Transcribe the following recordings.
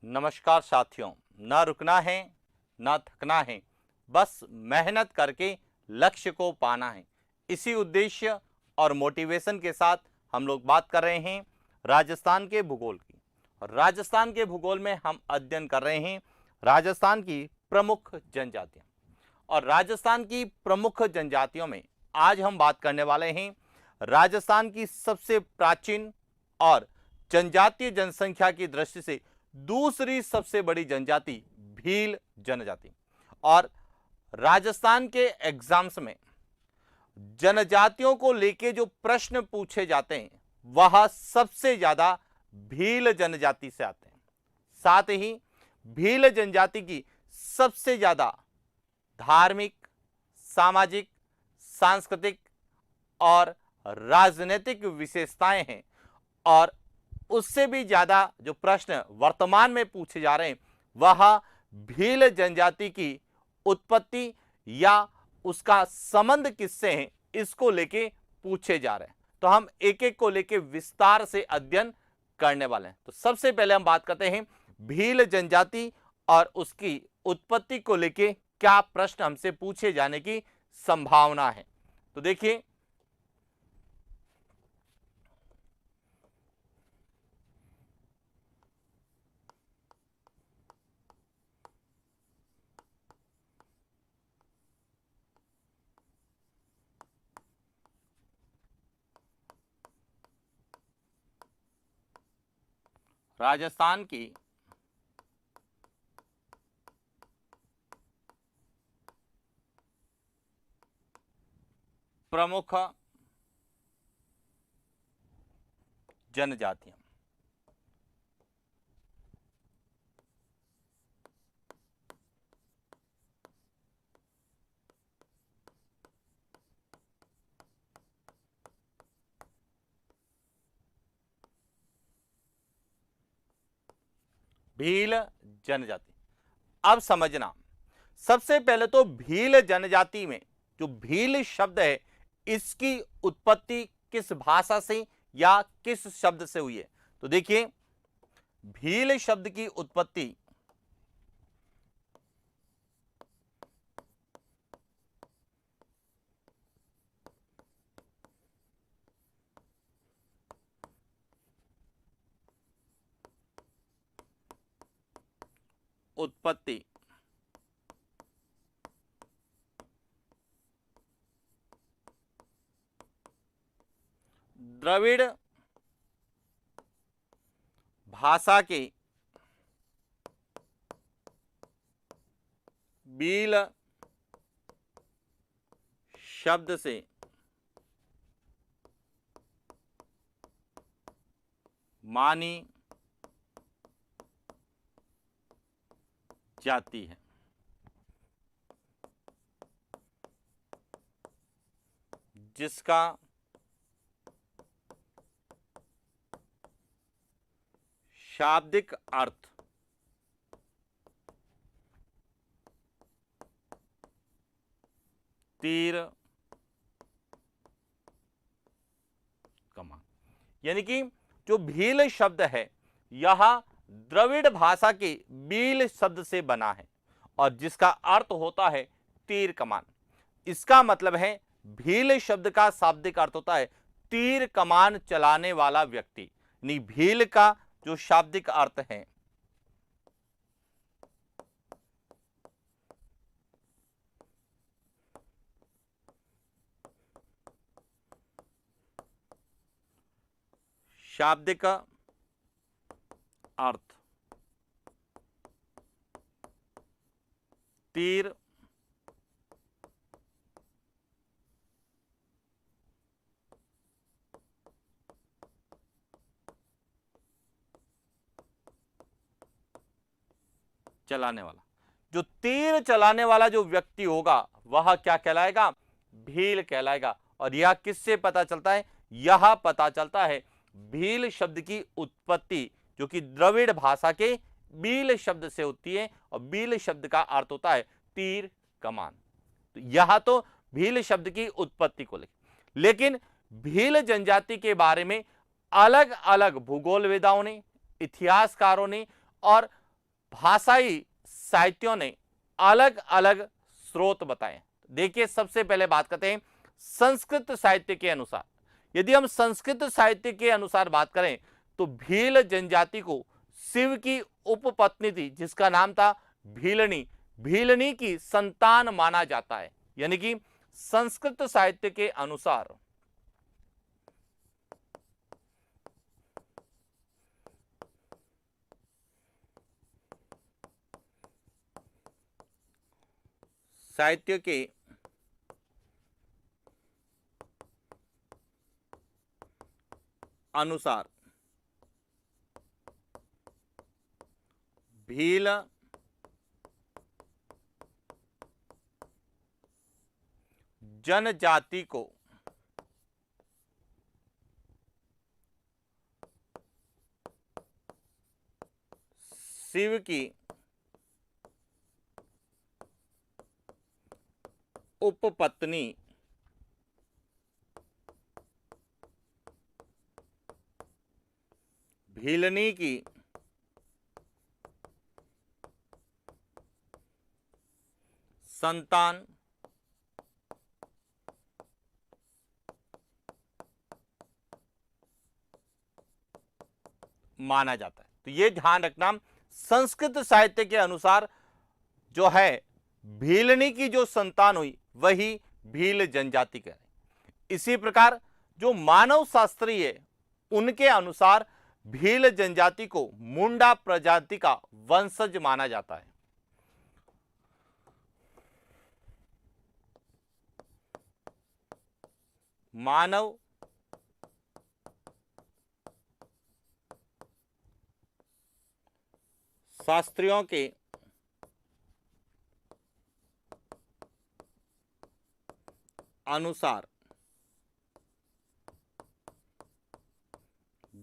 नमस्कार साथियों। ना रुकना है ना थकना है, बस मेहनत करके लक्ष्य को पाना है। इसी उद्देश्य और मोटिवेशन के साथ हम लोग बात कर रहे हैं राजस्थान के भूगोल की। और राजस्थान के भूगोल में हम अध्ययन कर रहे हैं राजस्थान की प्रमुख जनजातियां। और राजस्थान की प्रमुख जनजातियों में आज हम बात करने वाले हैं राजस्थान की सबसे प्राचीन और जनजातीय जनसंख्या की दृष्टि से दूसरी सबसे बड़ी जनजाति भील जनजाति। और राजस्थान के एग्जाम्स में जनजातियों को लेके जो प्रश्न पूछे जाते हैं वह सबसे ज्यादा भील जनजाति से आते हैं। साथ ही भील जनजाति की सबसे ज्यादा धार्मिक, सामाजिक, सांस्कृतिक और राजनीतिक विशेषताएं हैं। और उससे भी ज्यादा जो प्रश्न वर्तमान में पूछे जा रहे हैं वह भील जनजाति की उत्पत्ति या उसका संबंध किससे है, इसको लेके पूछे जा रहे हैं। तो हम एक एक को लेके विस्तार से अध्ययन करने वाले हैं। तो सबसे पहले हम बात करते हैं भील जनजाति और उसकी उत्पत्ति को लेके क्या प्रश्न हमसे पूछे जाने की संभावना है। तो देखिए, राजस्थान की प्रमुख जनजातियां। भील जनजाति, अब समझना, सबसे पहले तो भील जनजाति में जो भील शब्द है इसकी उत्पत्ति किस भाषा से या किस शब्द से हुई है। तो देखिए, भील शब्द की उत्पत्ति द्रविड़ भाषा के भील शब्द से मानी जाती है। जिसका शाब्दिक अर्थ तीर कमान, यानी कि जो भील शब्द है यह द्रविड़ भाषा के भील शब्द से बना है और जिसका अर्थ होता है तीर कमान। इसका मतलब है भील शब्द का शाब्दिक अर्थ होता है तीर कमान चलाने वाला व्यक्ति, यानी भील का जो शाब्दिक अर्थ है शाब्दिक अर्थ तीर चलाने वाला, जो तीर चलाने वाला जो व्यक्ति होगा वह क्या कहलाएगा, भील कहलाएगा। और यह किससे पता चलता है, यह पता चलता है भील शब्द की उत्पत्ति जो कि द्रविड़ भाषा के भील शब्द से होती है और भील शब्द का अर्थ होता है तीर कमान। तो यह तो भील शब्द की उत्पत्ति को लेकिन भील जनजाति के बारे में अलग अलग भूगोलवेदाओं ने, इतिहासकारों ने और भाषाई साहित्यों ने अलग अलग स्रोत बताए। देखिए, सबसे पहले बात करते हैं संस्कृत साहित्य के अनुसार। यदि हम संस्कृत साहित्य के अनुसार बात करें तो भील जनजाति को शिव की उपपत्नी थी जिसका नाम था भीलनी, भीलनी की संतान माना जाता है। यानी कि संस्कृत साहित्य के अनुसार साहित्य के अनुसार भील जनजाति को शिव की उपपत्नी भीलनी की संतान माना जाता है। तो ये ध्यान रखना, संस्कृत साहित्य के अनुसार जो है भीलनी की जो संतान हुई वही भील जनजाति का है। इसी प्रकार जो मानव शास्त्री है उनके अनुसार भील जनजाति को मुंडा प्रजाति का वंशज माना जाता है। मानव शास्त्रियों के अनुसार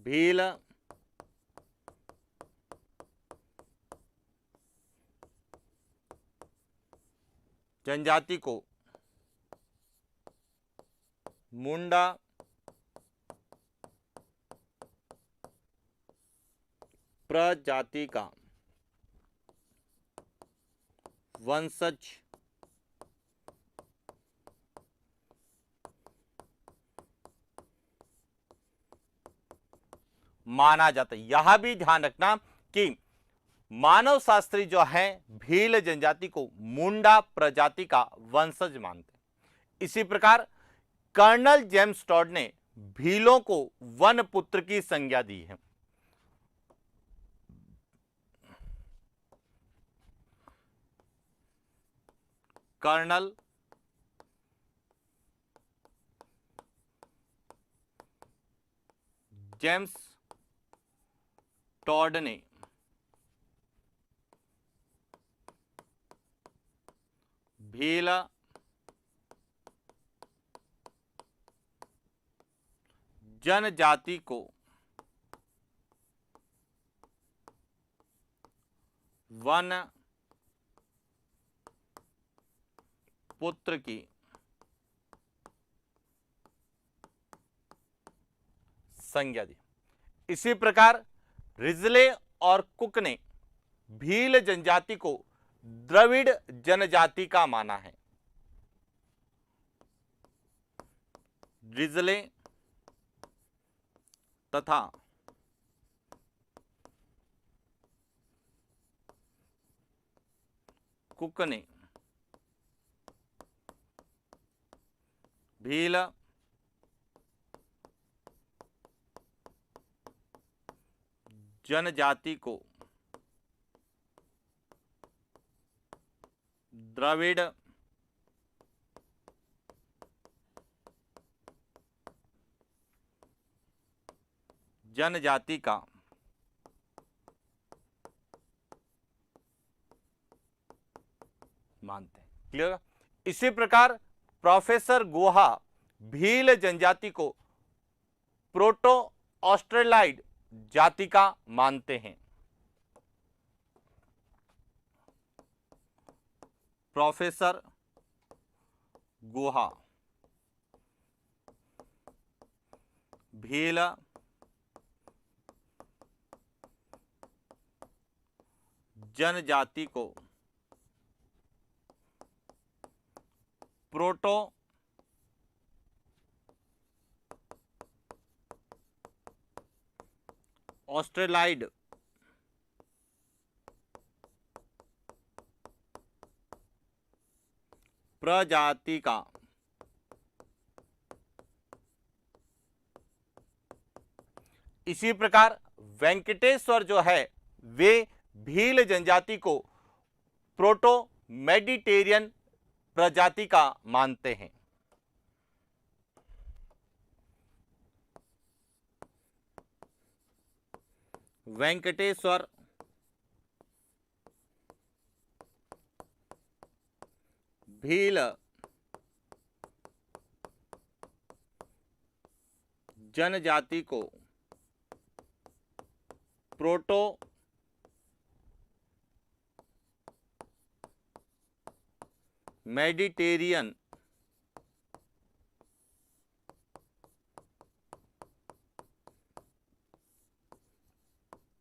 भील जनजाति को मुंडा प्रजाति का वंशज माना जाता है। यह भी ध्यान रखना कि मानव शास्त्री जो है भील जनजाति को मुंडा प्रजाति का वंशज मानते हैं। इसी प्रकार कर्नल जेम्स टॉड ने भीलों को वन पुत्र की संज्ञा दी है। कर्नल जेम्स टॉड ने भील जनजाति को वन पुत्र की संज्ञा दी। इसी प्रकार रिजले और कुक ने भील जनजाति को द्रविड़ जनजाति का माना है। रिजले तथा कुक ने भील जनजाति को द्रविड़ जनजाति का मानते हैं। क्लियर? इसी प्रकार प्रोफेसर गुहा भील जनजाति को प्रोटो ऑस्ट्रेलाइड जाति का मानते हैं। प्रोफेसर गुहा भील जनजाति को प्रोटो ऑस्ट्रेलाइड प्रजाति का इसी प्रकार वेंकटेश्वर जो है वे भील जनजाति को प्रोटो मेडिटेरियन प्रजाति का मानते हैं। वेंकटेश्वर भील जनजाति को प्रोटो मेडिटेरियन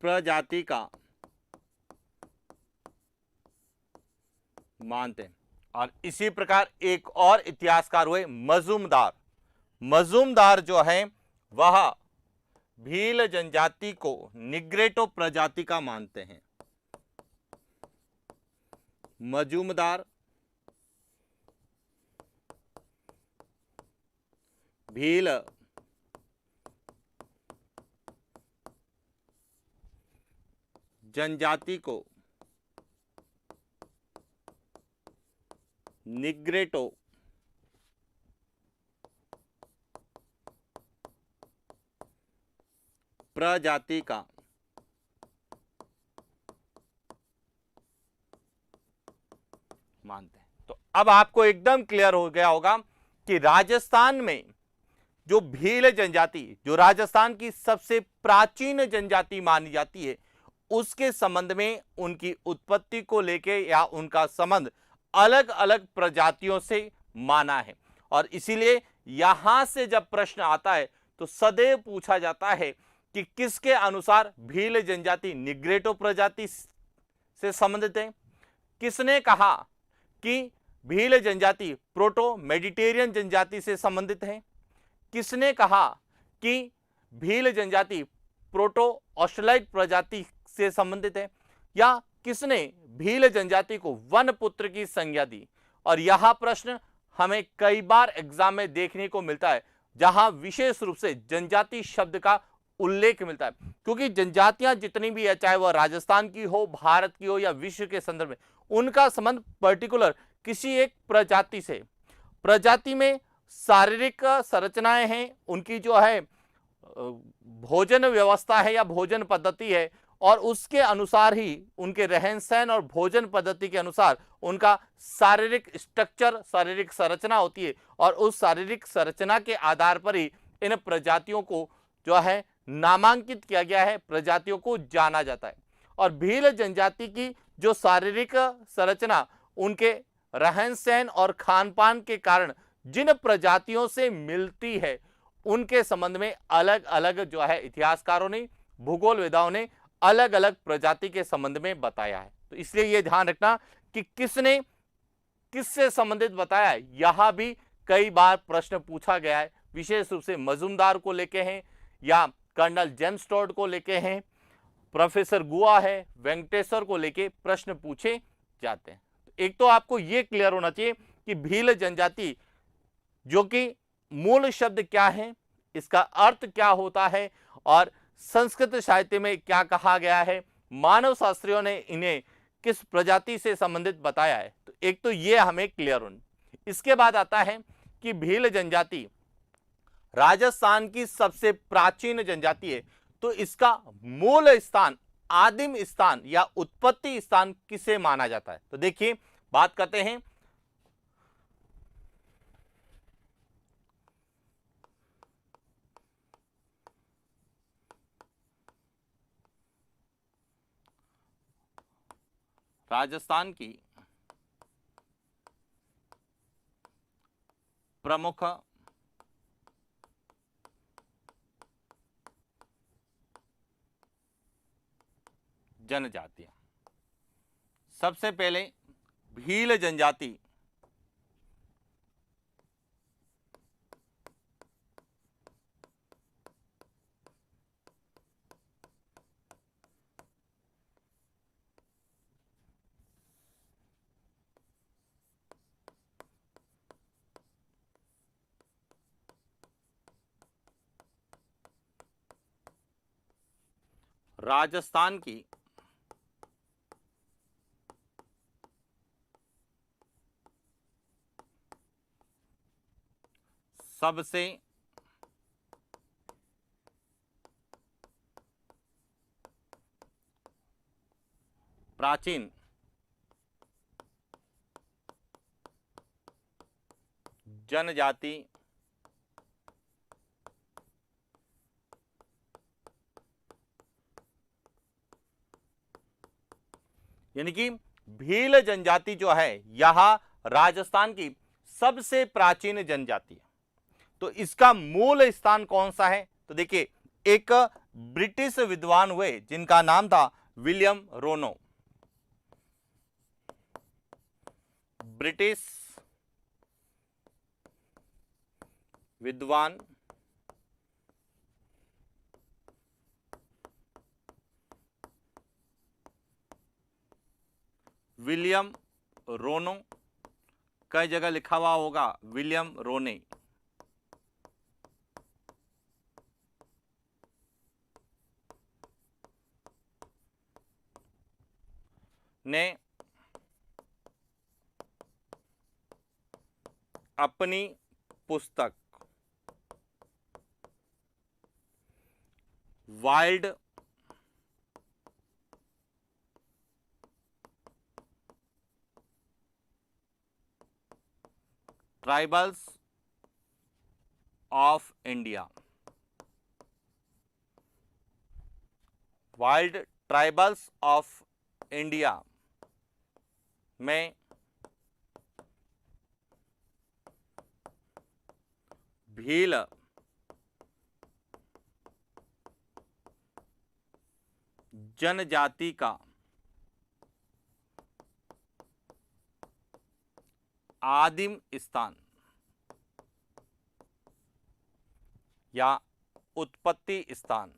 प्रजाति का मानते हैं। और इसी प्रकार एक और इतिहासकार हुए मजूमदार। मजूमदार जो है वह भील जनजाति को निग्रेटो प्रजाति का मानते हैं। मजूमदार भील जनजाति को निग्रेटो प्रजाति का मानते हैं। तो अब आपको एकदम क्लियर हो गया होगा कि राजस्थान में जो भील जनजाति, जो राजस्थान की सबसे प्राचीन जनजाति मानी जाती है, उसके संबंध में उनकी उत्पत्ति को लेके या उनका संबंध अलग अलग प्रजातियों से माना है। और इसीलिए यहां से जब प्रश्न आता है तो सदैव पूछा जाता है कि किसके अनुसार भील जनजाति निग्रेटो प्रजाति से संबंधित है। किसने कहा कि भील जनजाति प्रोटो मेडिटेरियन जनजाति से संबंधित है। किसने कहा कि भील जनजाति प्रोटो ऑस्ट्रेलाइड प्रजाति से संबंधित है। या किसने भील जनजाति को वन पुत्र की संज्ञा दी। और यह प्रश्न हमें कई बार एग्जाम में देखने को मिलता है जहां विशेष रूप से जनजाति शब्द का उल्लेख मिलता है, क्योंकि जनजातियां जितनी भी है, चाहे वह राजस्थान की हो, भारत की हो या विश्व के संदर्भ में, उनका संबंध पर्टिकुलर किसी एक प्रजाति से। प्रजाति में शारीरिक संरचनाएं हैं, उनकी जो है भोजन व्यवस्था है या भोजन पद्धति है, और उसके अनुसार ही उनके रहन सहन और भोजन पद्धति के अनुसार उनका शारीरिक स्ट्रक्चर, शारीरिक संरचना होती है। और उस शारीरिक संरचना के आधार पर ही इन प्रजातियों को जो है नामांकित किया गया है, प्रजातियों को जाना जाता है। और भील जनजाति की जो शारीरिक संरचना उनके रहन सहन और खान पान के कारण जिन प्रजातियों से मिलती है, उनके संबंध में अलग अलग जो है इतिहासकारों ने, भूगोलवेदाओं ने अलग अलग प्रजाति के संबंध में बताया है। तो इसलिए यह ध्यान रखना कि किसने किससे संबंधित बताया है। यहां भी कई बार प्रश्न पूछा गया है, विशेष रूप से मजूमदार को लेके हैं या कर्नल जेम्स टॉड को लेके हैं, प्रोफेसर गुआ है, वेंकटेश्वर को लेके प्रश्न पूछे जाते हैं। एक तो आपको यह क्लियर होना चाहिए कि भील जनजाति जो कि मूल शब्द क्या है, इसका अर्थ क्या होता है और संस्कृत साहित्य में क्या कहा गया है, मानव शास्त्रियों ने इन्हें किस प्रजाति से संबंधित बताया है। तो एक तो ये हमें क्लियर होना। इसके बाद आता है कि भील जनजाति राजस्थान की सबसे प्राचीन जनजाति है, तो इसका मूल स्थान, आदिम स्थान या उत्पत्ति स्थान किसे माना जाता है। तो देखिए बात करते हैं राजस्थान की प्रमुख जनजातियां। सबसे पहले भील जनजाति राजस्थान की सबसे प्राचीन जनजाति यानी कि भील जनजाति जो है यह राजस्थान की सबसे प्राचीन जनजाति है। तो इसका मूल स्थान कौन सा है? तो देखिए, एक ब्रिटिश विद्वान हुए जिनका नाम था विलियम रोनो। ब्रिटिश विद्वान विलियम रोनो, कई जगह लिखा हुआ होगा विलियम रोने, ने अपनी पुस्तक wild tribals of India, wild tribals of India में भील जनजाति का आदिम स्थान या उत्पत्ति स्थान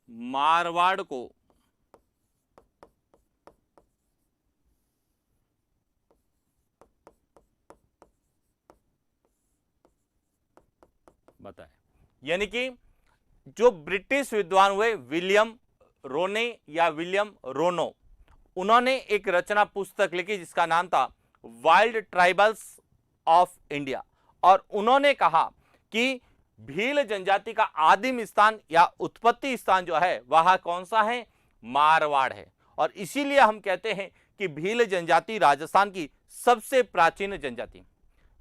मारवाड़ को बताए। यानी कि जो ब्रिटिश विद्वान हुए विलियम रोने या विलियम रोनो, उन्होंने एक रचना पुस्तक लिखी जिसका नाम था वाइल्ड ट्राइबल्स ऑफ इंडिया, और उन्होंने कहा कि भील जनजाति का आदिम स्थान या उत्पत्ति स्थान जो है वह कौन सा है? मारवाड़ है। और इसीलिए हम कहते हैं कि भील जनजाति राजस्थान की सबसे प्राचीन जनजाति।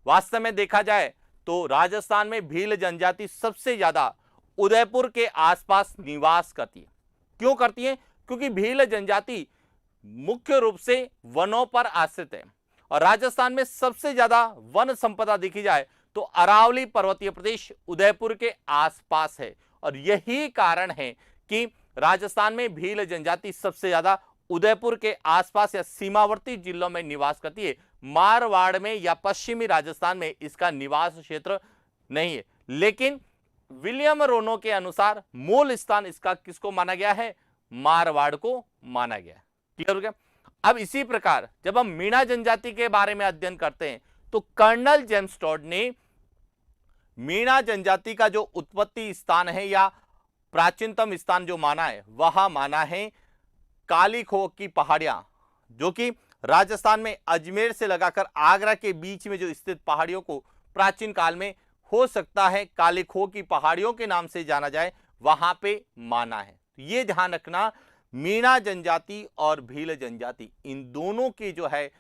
वास्तव में देखा जाए तो राजस्थान में भील जनजाति सबसे ज्यादा उदयपुर के आसपास निवास करती है। क्यों करती है? क्योंकि भील जनजाति मुख्य रूप से वनों पर आश्रित है, और राजस्थान में सबसे ज्यादा वन संपदा देखी जाए तो अरावली पर्वतीय प्रदेश उदयपुर के आसपास है। और यही कारण है कि राजस्थान में भील जनजाति सबसे ज्यादा उदयपुर के आसपास या सीमावर्ती जिलों में निवास करती है। मारवाड़ में या पश्चिमी राजस्थान में इसका निवास क्षेत्र नहीं है। लेकिन विलियम रोनो के अनुसार मूल स्थान इसका किसको माना गया है? मारवाड़ को माना गया। क्लियर हो गया? अब इसी प्रकार जब हम मीणा जनजाति के बारे में अध्ययन करते हैं तो कर्नल जेम्स टॉड ने मीणा जनजाति का जो उत्पत्ति स्थान है या प्राचीनतम स्थान जो माना है वह माना है काली खो की पहाड़ियां, जो कि राजस्थान में अजमेर से लगाकर आगरा के बीच में जो स्थित पहाड़ियों को प्राचीन काल में हो सकता है काली खो की पहाड़ियों के नाम से जाना जाए, वहां पे माना है। तो ये ध्यान रखना, मीणा जनजाति और भील जनजाति इन दोनों की जो है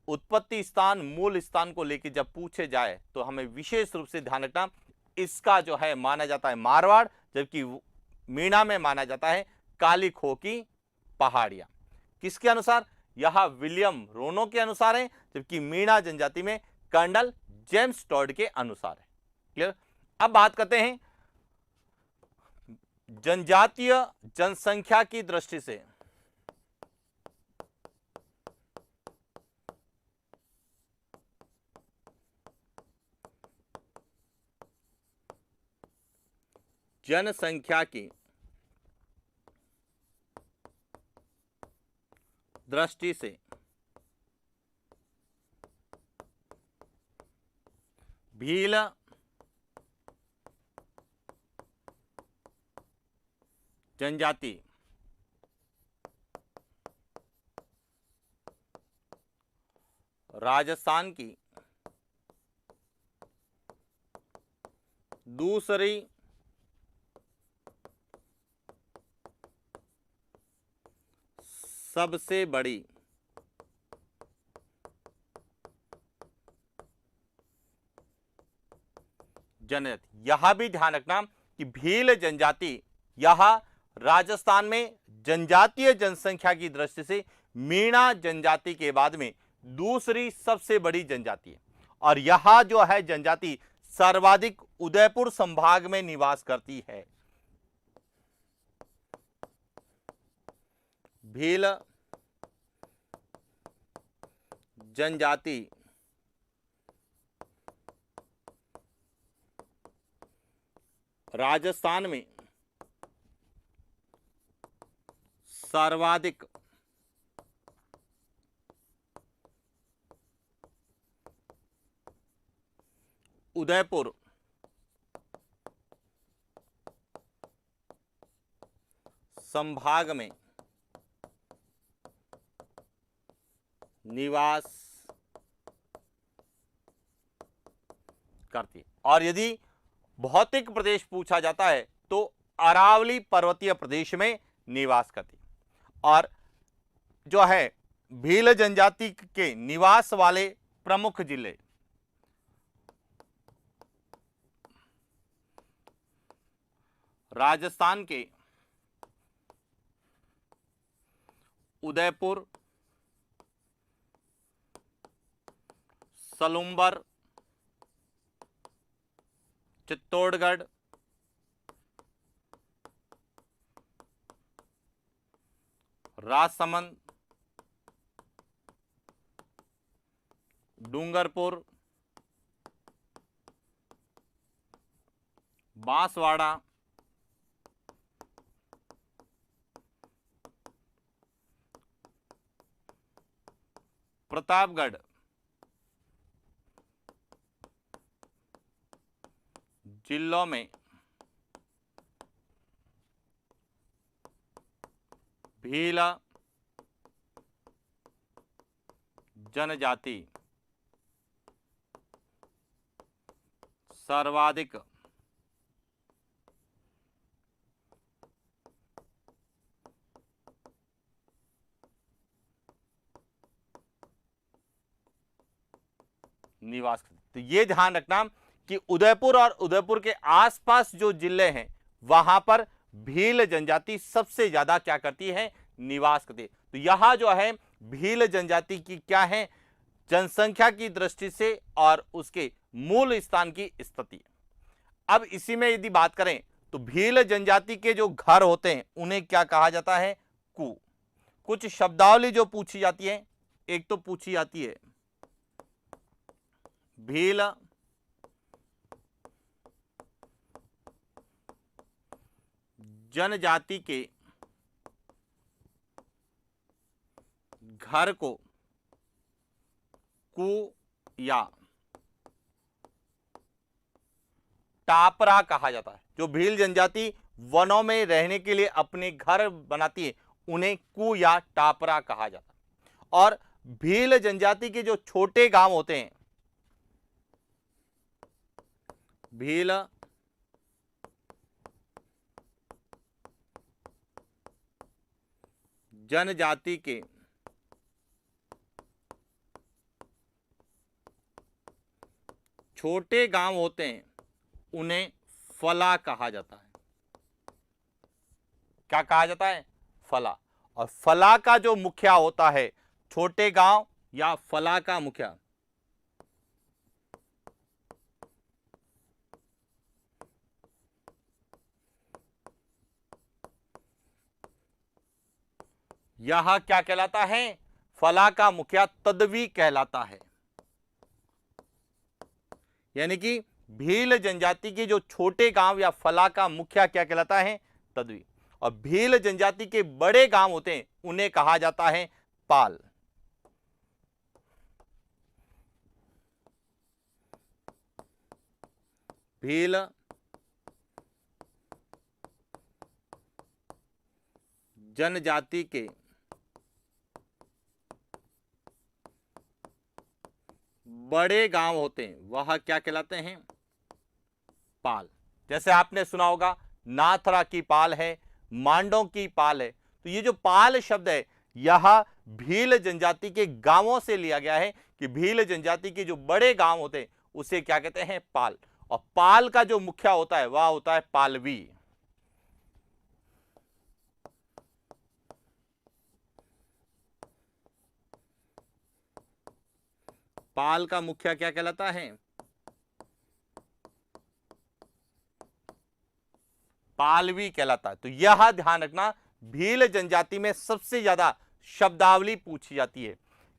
उत्पत्ति स्थान मूल स्थान को लेकर जब पूछे जाए तो हमें विशेष रूप से ध्यान रखना, इसका जो है माना जाता है मारवाड़, जबकि मीणा में माना जाता है काली खो की पहाड़ियां। किसके अनुसार? यह विलियम रोनो के अनुसार है, जबकि मीणा जनजाति में कर्नल जेम्स टॉड के अनुसार है। क्लियर। अब बात करते हैं जनजातीय जनसंख्या की दृष्टि से। जनसंख्या की दृष्टि से भील जनजाति राजस्थान की दूसरी सबसे बड़ी जनजाति। यह भी ध्यान रखना कि भील जनजाति यह राजस्थान में जनजातीय जनसंख्या की दृष्टि से मीणा जनजाति के बाद में दूसरी सबसे बड़ी जनजाति है, और यह जो है जनजाति सर्वाधिक उदयपुर संभाग में निवास करती है। भील जनजाति राजस्थान में सर्वाधिक उदयपुर संभाग में निवास करती है। और यदि भौतिक प्रदेश पूछा जाता है तो अरावली पर्वतीय प्रदेश में निवास करती है। और जो है भील जनजाति के निवास वाले प्रमुख जिले राजस्थान के उदयपुर, सलूंबर, चित्तौड़गढ़, राजसमंद, डूंगरपुर, बांसवाड़ा, प्रतापगढ़, जिलों में भील जनजाति सर्वाधिक निवास करती। तो ये ध्यान रखना कि उदयपुर और उदयपुर के आसपास जो जिले हैं वहां पर भील जनजाति सबसे ज्यादा क्या करती है, निवास करती है। तो यहां जो है भील जनजाति की क्या है, जनसंख्या की दृष्टि से और उसके मूल स्थान की स्थिति। अब इसी में यदि बात करें तो भील जनजाति के जो घर होते हैं उन्हें क्या कहा जाता है, कु। कुछ शब्दावली जो पूछी जाती है, एक तो पूछी जाती है भील जनजाति के घर को कु या टापरा कहा जाता है। जो भील जनजाति वनों में रहने के लिए अपने घर बनाती है उन्हें कु या टापरा कहा जाता है। और भील जनजाति के जो छोटे गांव होते हैं, भील जनजाति के छोटे गांव होते हैं उन्हें फला कहा जाता है। क्या कहा जाता है, फला। और फला का जो मुखिया होता है, छोटे गांव या फला का मुखिया यह क्या कहलाता है? फला का मुखिया तदवी कहलाता है। यानी कि भील जनजाति के जो छोटे गांव या फला का मुखिया क्या कहलाता है? तदवी। और भील जनजाति के बड़े गांव होते हैं उन्हें कहा जाता है पाल। भील जनजाति के बड़े गांव होते हैं वह क्या कहलाते हैं? पाल। जैसे आपने सुना होगा नाथरा की पाल है, मांडों की पाल है। तो ये जो पाल शब्द है यह भील जनजाति के गांवों से लिया गया है कि भील जनजाति के जो बड़े गांव होते हैं उसे क्या कहते हैं? पाल। और पाल का जो मुखिया होता है वह होता है पालवी। पाल का मुखिया क्या कहलाता है? पालवी कहलाता है। तो यह ध्यान रखना, भील जनजाति में सबसे ज्यादा शब्दावली पूछी जाती है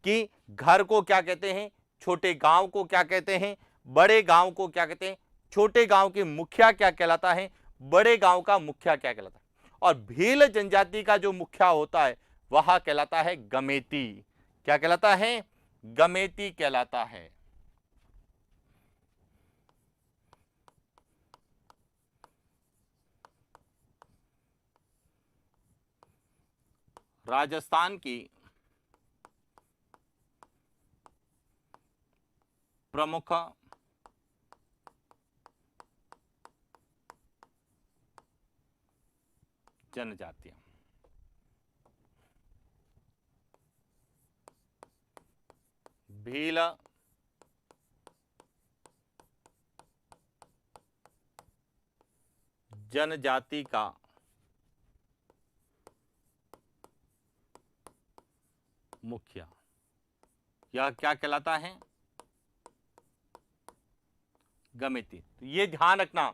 कि घर को क्या कहते हैं, छोटे गांव को क्या कहते हैं, बड़े गांव को क्या कहते हैं, छोटे गांव के मुखिया क्या कहलाता है, बड़े गांव का मुखिया क्या कहलाता है। और भील जनजाति का जो मुखिया होता है वह कहलाता है गमेती। क्या कहलाता है? गमेती कहलाता है। राजस्थान की प्रमुख जनजातियां। भील जनजाति का मुखिया यह क्या कहलाता है? गमेती। तो ये ध्यान रखना,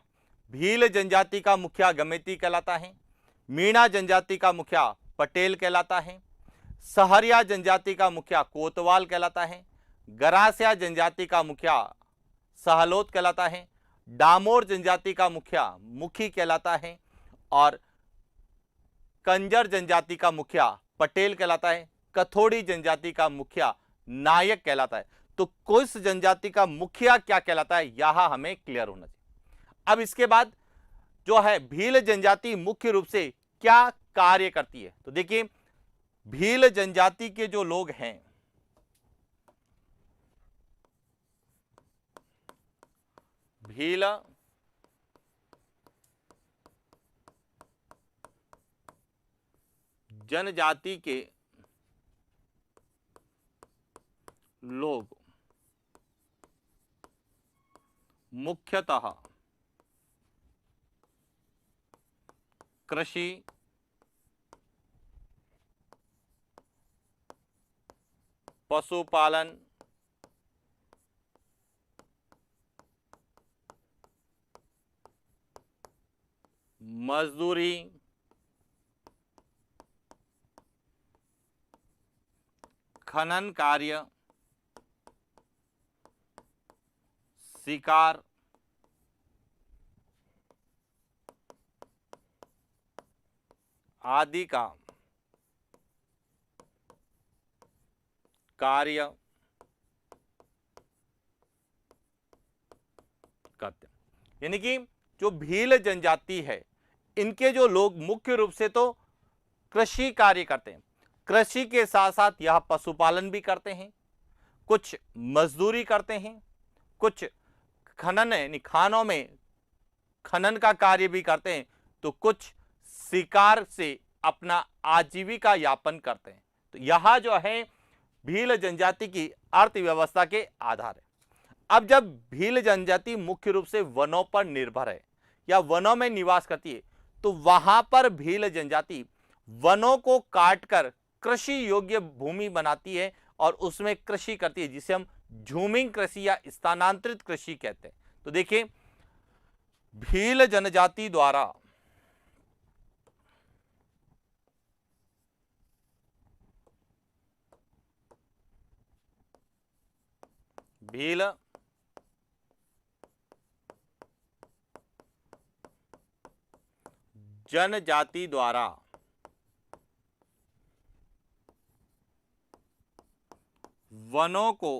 भील जनजाति का मुखिया गमेती कहलाता है, मीणा जनजाति का मुखिया पटेल कहलाता है, सहरिया जनजाति का मुखिया कोतवाल कहलाता है, गरासिया जनजाति का मुखिया सहलोत कहलाता है, डामोर जनजाति का मुखिया मुखी कहलाता है, और कंजर जनजाति का मुखिया पटेल कहलाता है, कथोड़ी जनजाति का मुखिया नायक कहलाता है। तो किस जनजाति का मुखिया क्या कहलाता है यह हमें क्लियर होना चाहिए। अब इसके बाद जो है भील जनजाति मुख्य रूप से क्या कार्य करती है, तो देखिए भील जनजाति के जो लोग हैं भील जनजाति के लोग मुख्यतः कृषि, पशुपालन, मजदूरी, खनन कार्य, शिकार, आदि का कार्य करते हैं। यानी कि जो भील जनजाति है इनके जो लोग मुख्य रूप से तो कृषि कार्य करते हैं, कृषि के साथ साथ यह पशुपालन भी करते हैं, कुछ मजदूरी करते हैं, कुछ खनन यानी खानों में खनन का कार्य भी करते हैं, तो कुछ शिकार से अपना आजीविका यापन करते हैं। तो यह जो है भील जनजाति की अर्थव्यवस्था के आधार है। अब जब भील जनजाति मुख्य रूप से वनों पर निर्भर है या वनों में निवास करती है, तो वहां पर भील जनजाति वनों को काटकर कृषि योग्य भूमि बनाती है और उसमें कृषि करती है, जिसे हम झूमिंग कृषि या स्थानांतरित कृषि कहते हैं। तो देखिए भील जनजाति द्वारा भील जनजाति द्वारा वनों को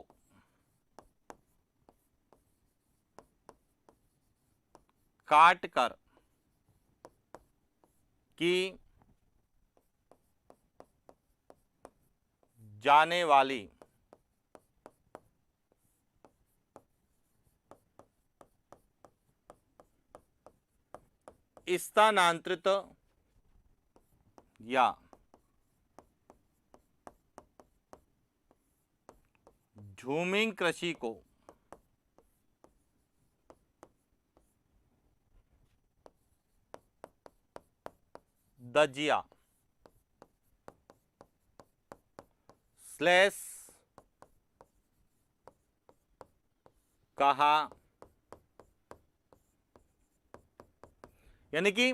काटकर की जाने वाली स्थानांतरित या झूमिंग कृषि को दजिया स्लैश कहा, यानी कि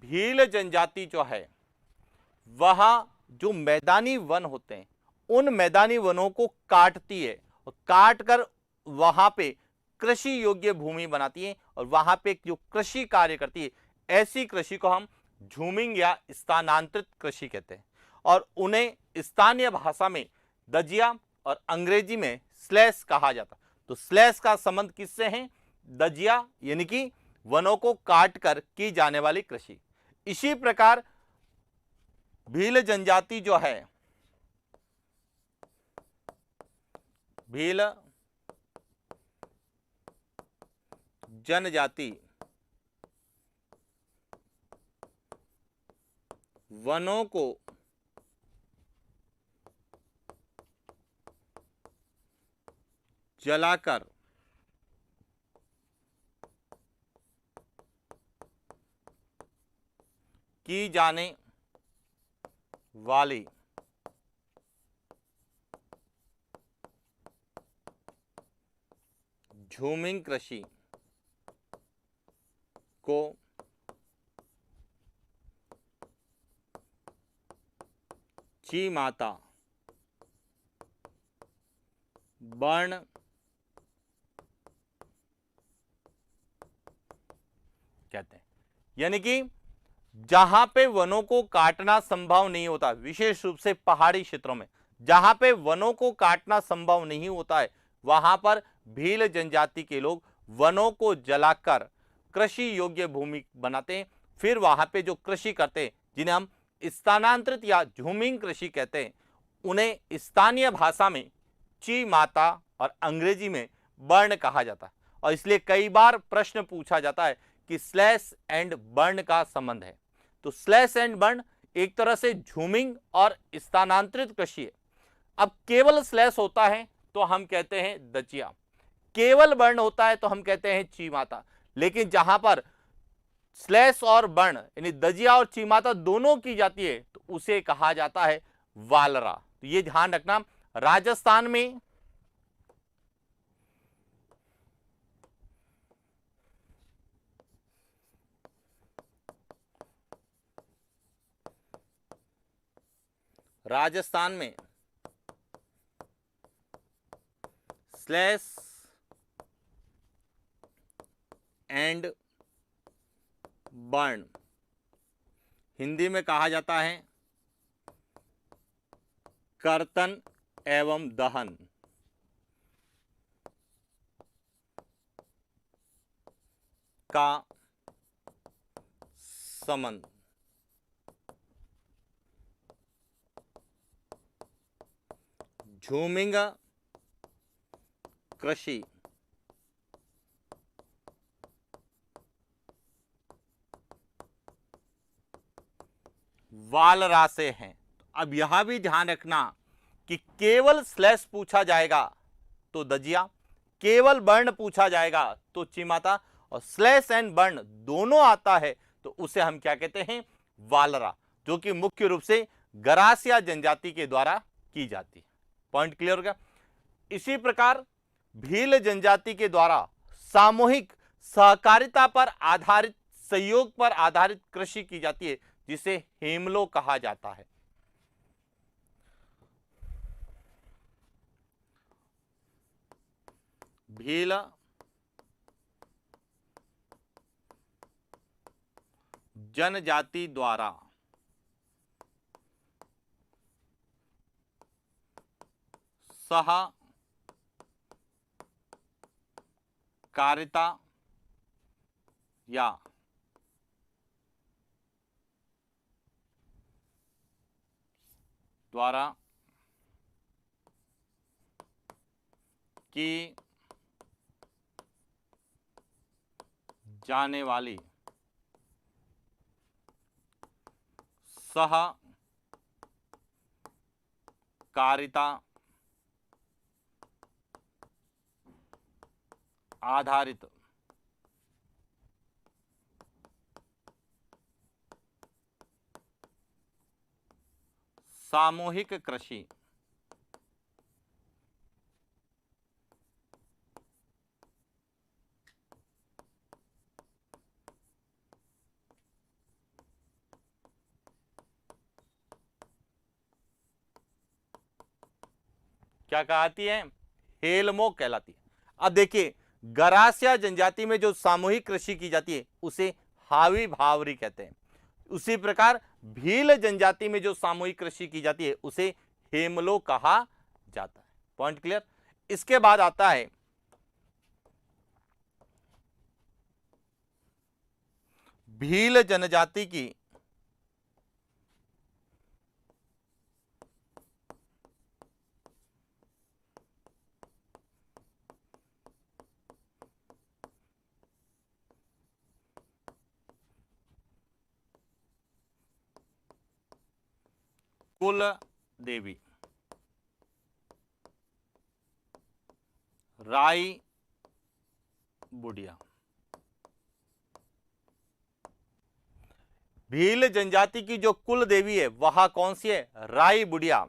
भील जनजाति जो है वह जो मैदानी वन होते हैं उन मैदानी वनों को काटती है और काट कर वहां पे कृषि योग्य भूमि बनाती है और वहां पे जो कृषि कार्य करती है ऐसी कृषि को हम झूमिंग या स्थानांतरित कृषि कहते हैं और उन्हें स्थानीय भाषा में दजिया और अंग्रेजी में स्लैश कहा जाता। तो स्लैश का संबंध किससे है? दजिया यानी कि वनों को काटकर की जाने वाली कृषि। इसी प्रकार भील जनजाति जो है, भील जनजाति वनों को जलाकर की जाने वाली झूमिंग कृषि को ची माता वर्ण कहते हैं। यानी कि जहां पे वनों को काटना संभव नहीं होता, विशेष रूप से पहाड़ी क्षेत्रों में जहां पे वनों को काटना संभव नहीं होता है वहां पर भील जनजाति के लोग वनों को जलाकर कृषि योग्य भूमि बनाते हैं। फिर वहां पे जो कृषि करते हैं जिन्हें हम स्थानांतरित या झूमिंग कृषि कहते हैं उन्हें स्थानीय भाषा में ची माता और अंग्रेजी में बर्न कहा जाता है। और इसलिए कई बार प्रश्न पूछा जाता है कि स्लैश एंड बर्न का संबंध है। तो स्लैश एंड बर्न एक तरह से झूमिंग और स्थानांतरित कृषि है। अब केवल स्लैश होता है तो हम कहते हैं दजिया, केवल बर्न होता है तो हम कहते हैं चीमाता। लेकिन जहां पर स्लैश और बर्न यानी दजिया और चीमाता दोनों की जाती है तो उसे कहा जाता है वालरा। तो ये ध्यान रखना, राजस्थान में स्लैश एंड बर्न हिंदी में कहा जाता है कर्तन एवं दहन। का संबंध झूमिंग कृषि वालरा से हैं। अब यहां भी ध्यान रखना कि केवल स्लैश पूछा जाएगा तो दजिया, केवल बर्न पूछा जाएगा तो चिमाता, और स्लैश एंड बर्न दोनों आता है तो उसे हम क्या कहते हैं? वालरा, जो कि मुख्य रूप से गरासिया जनजाति के द्वारा की जाती है। पॉइंट क्लियर हो गया? इसी प्रकार भील जनजाति के द्वारा सामूहिक सहकारिता पर आधारित, सहयोग पर आधारित कृषि की जाती है जिसे हेमलो कहा जाता है। भील जनजाति द्वारा सहकारिता या द्वारा की जाने वाली सहकारिता आधारित सामूहिक कृषि क्या कहती है? हेलमोक कहलाती है। अब देखिए, गरासिया जनजाति में जो सामूहिक कृषि की जाती है उसे हावी भावरी कहते हैं। उसी प्रकार भील जनजाति में जो सामूहिक कृषि की जाती है उसे हेमलो कहा जाता है। Point clear? इसके बाद आता है भील जनजाति की कुल देवी राई बुढ़िया। भील जनजाति की जो कुल देवी है वह कौन सी है? राई बुढ़िया,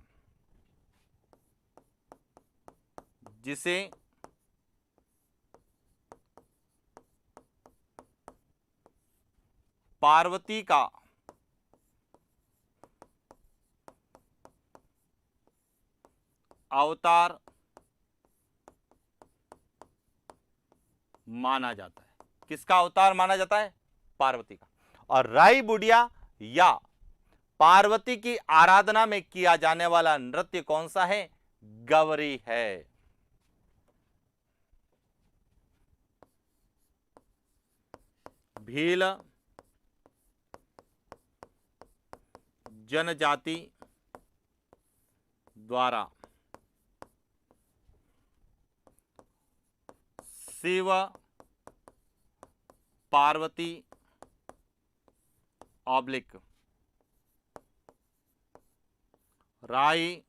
जिसे पार्वती का अवतार माना जाता है। किसका अवतार माना जाता है? पार्वती का। और राई बुढ़िया या पार्वती की आराधना में किया जाने वाला नृत्य कौन सा है? गवरी है। भील जनजाति द्वारा शिव पार्वती ऑब्लिक राई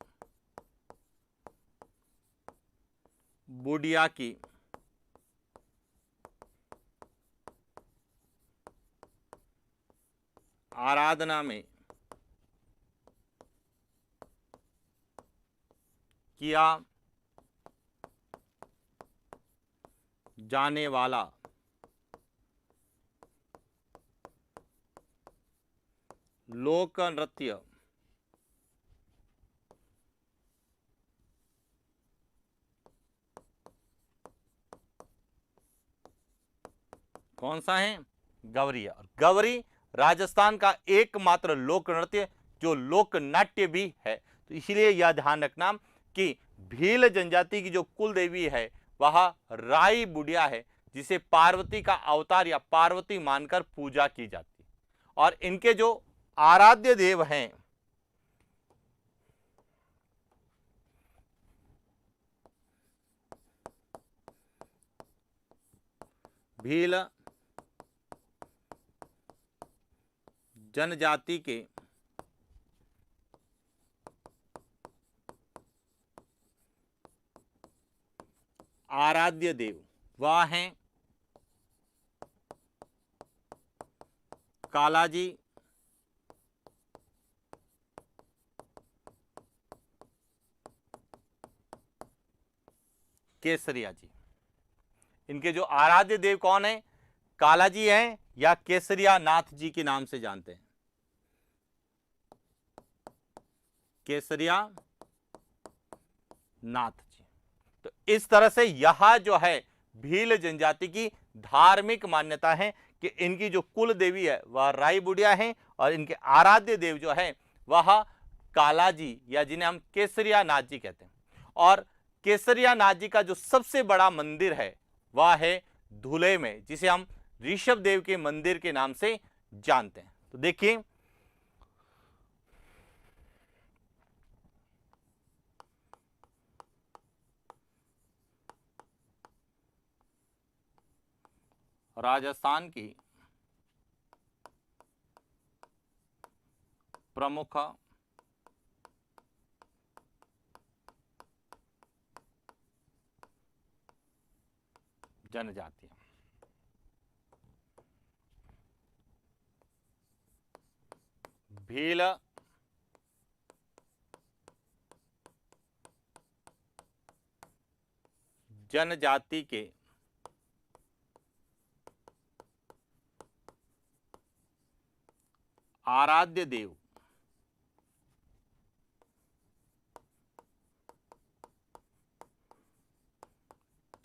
बुढ़िया की आराधना में किया जाने वाला लोक नृत्य कौन सा है? गवरी। और गवरी राजस्थान का एकमात्र लोक नृत्य जो लोक नाट्य भी है। तो इसलिए यह ध्यान रखना कि भील जनजाति की जो कुल देवी है वह राई बुढ़िया है, जिसे पार्वती का अवतार या पार्वती मानकर पूजा की जाती है। और इनके जो आराध्य देव हैं भील जनजाति के आराध्य देव वह हैं कालाजी, केसरिया जी। इनके जो आराध्य देव कौन है? कालाजी हैं या केसरिया नाथ जी के नाम से जानते हैं। केसरिया नाथ जी। तो इस तरह से यह जो है भील जनजाति की धार्मिक मान्यता है कि इनकी जो कुल देवी है वह राई बुढ़िया है और इनके आराध्य देव जो है वह कालाजी या जिन्हें हम केसरिया नाथ जी कहते हैं। और केसरिया नाथ जी का जो सबसे बड़ा मंदिर है वह है धुले में, जिसे हम ऋषभ देव के मंदिर के नाम से जानते हैं। तो देखिए राजस्थान की प्रमुख जनजातियां, भील, जनजाति के आराध्य देव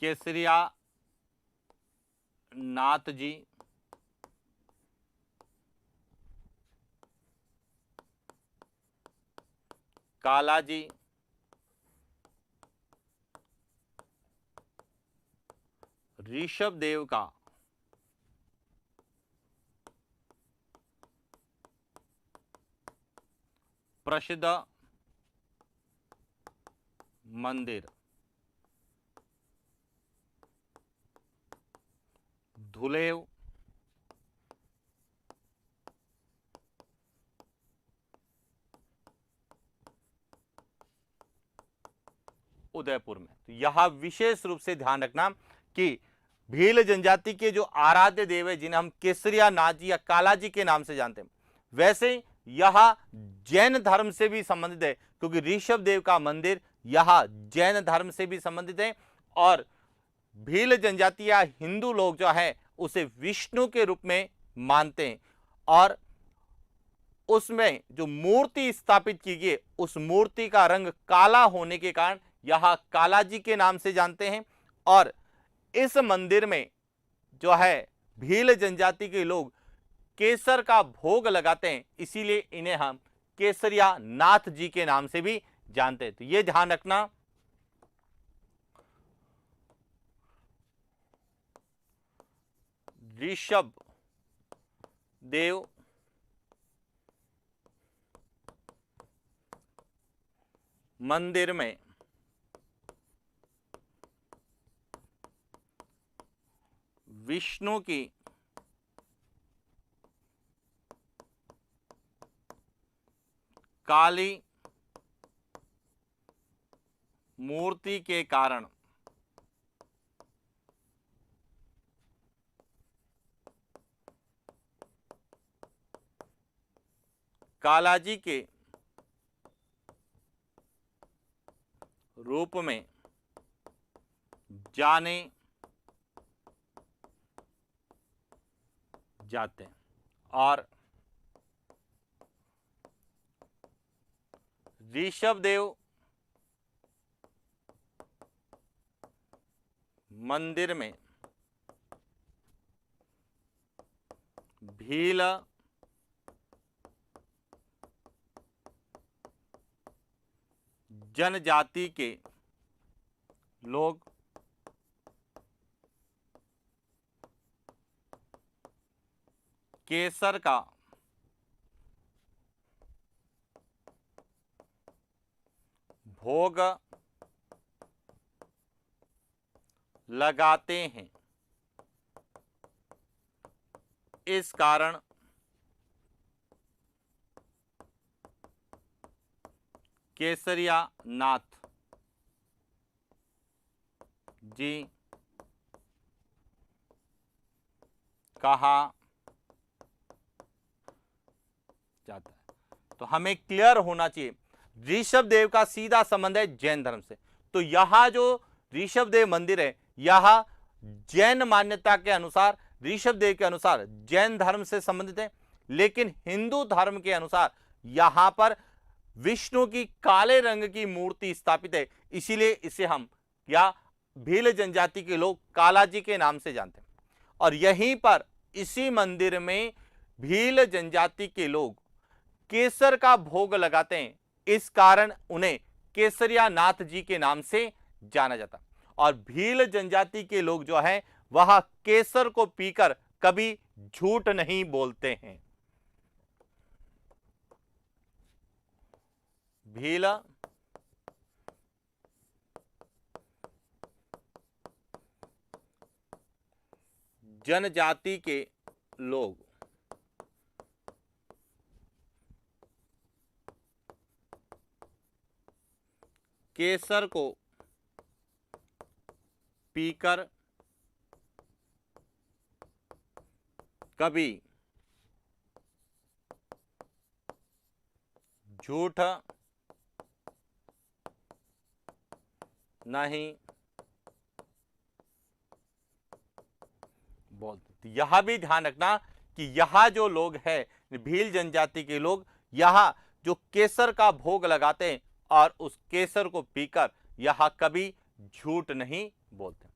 केसरिया नाथ जी, कालाजी, ऋषभ देव का प्रसिद्ध मंदिर धुलेव, उदयपुर में। तो यह विशेष रूप से ध्यान रखना कि भील जनजाति के जो आराध्य देव है जिन्हें हम केसरिया नाथ जी या कालाजी के नाम से जानते हैं, वैसे यह जैन धर्म से भी संबंधित है क्योंकि ऋषभ देव का मंदिर यह जैन धर्म से भी संबंधित है। और भील जनजाति या हिंदू लोग जो है उसे विष्णु के रूप में मानते हैं और उसमें जो मूर्ति स्थापित की गई उस मूर्ति का रंग काला होने के कारण यह कालाजी के नाम से जानते हैं। और इस मंदिर में जो है भील जनजाति के लोग केसर का भोग लगाते हैं, इसीलिए इन्हें हम केसरिया नाथ जी के नाम से भी जानते हैं। तो ये ध्यान रखना ऋषभ देव मंदिर में विष्णु की काली मूर्ति के कारण कालाजी के रूप में जाने जाते हैं। और ऋषभ देव मंदिर में भील जनजाति के लोग केसर का भोग लगाते हैं। इस कारण केसरिया नाथ जी कहा जाता है। तो हमें क्लियर होना चाहिए ऋषभ देव का सीधा संबंध है जैन धर्म से। तो यह जो ऋषभ देव मंदिर है यह जैन मान्यता के अनुसार ऋषभ देव के अनुसार जैन धर्म से संबंधित है, लेकिन हिंदू धर्म के अनुसार यहां पर विष्णु की काले रंग की मूर्ति स्थापित है, इसीलिए इसे हम या भील जनजाति के लोग कालाजी के नाम से जानते हैं। और यहीं पर इसी मंदिर में भील जनजाति के लोग केसर का भोग लगाते हैं, इस कारण उन्हें केसरिया नाथ जी के नाम से जाना जाता। और भील जनजाति के लोग जो है वह केसर को पीकर कभी झूठ नहीं बोलते हैं। भील जनजाति के लोग केसर को पीकर कभी झूठ नहीं बोलते। यह भी ध्यान रखना कि यह जो लोग हैं भील जनजाति के लोग, यह जो केसर का भोग लगाते हैं और उस केसर को पीकर यह कभी झूठ नहीं बोलते।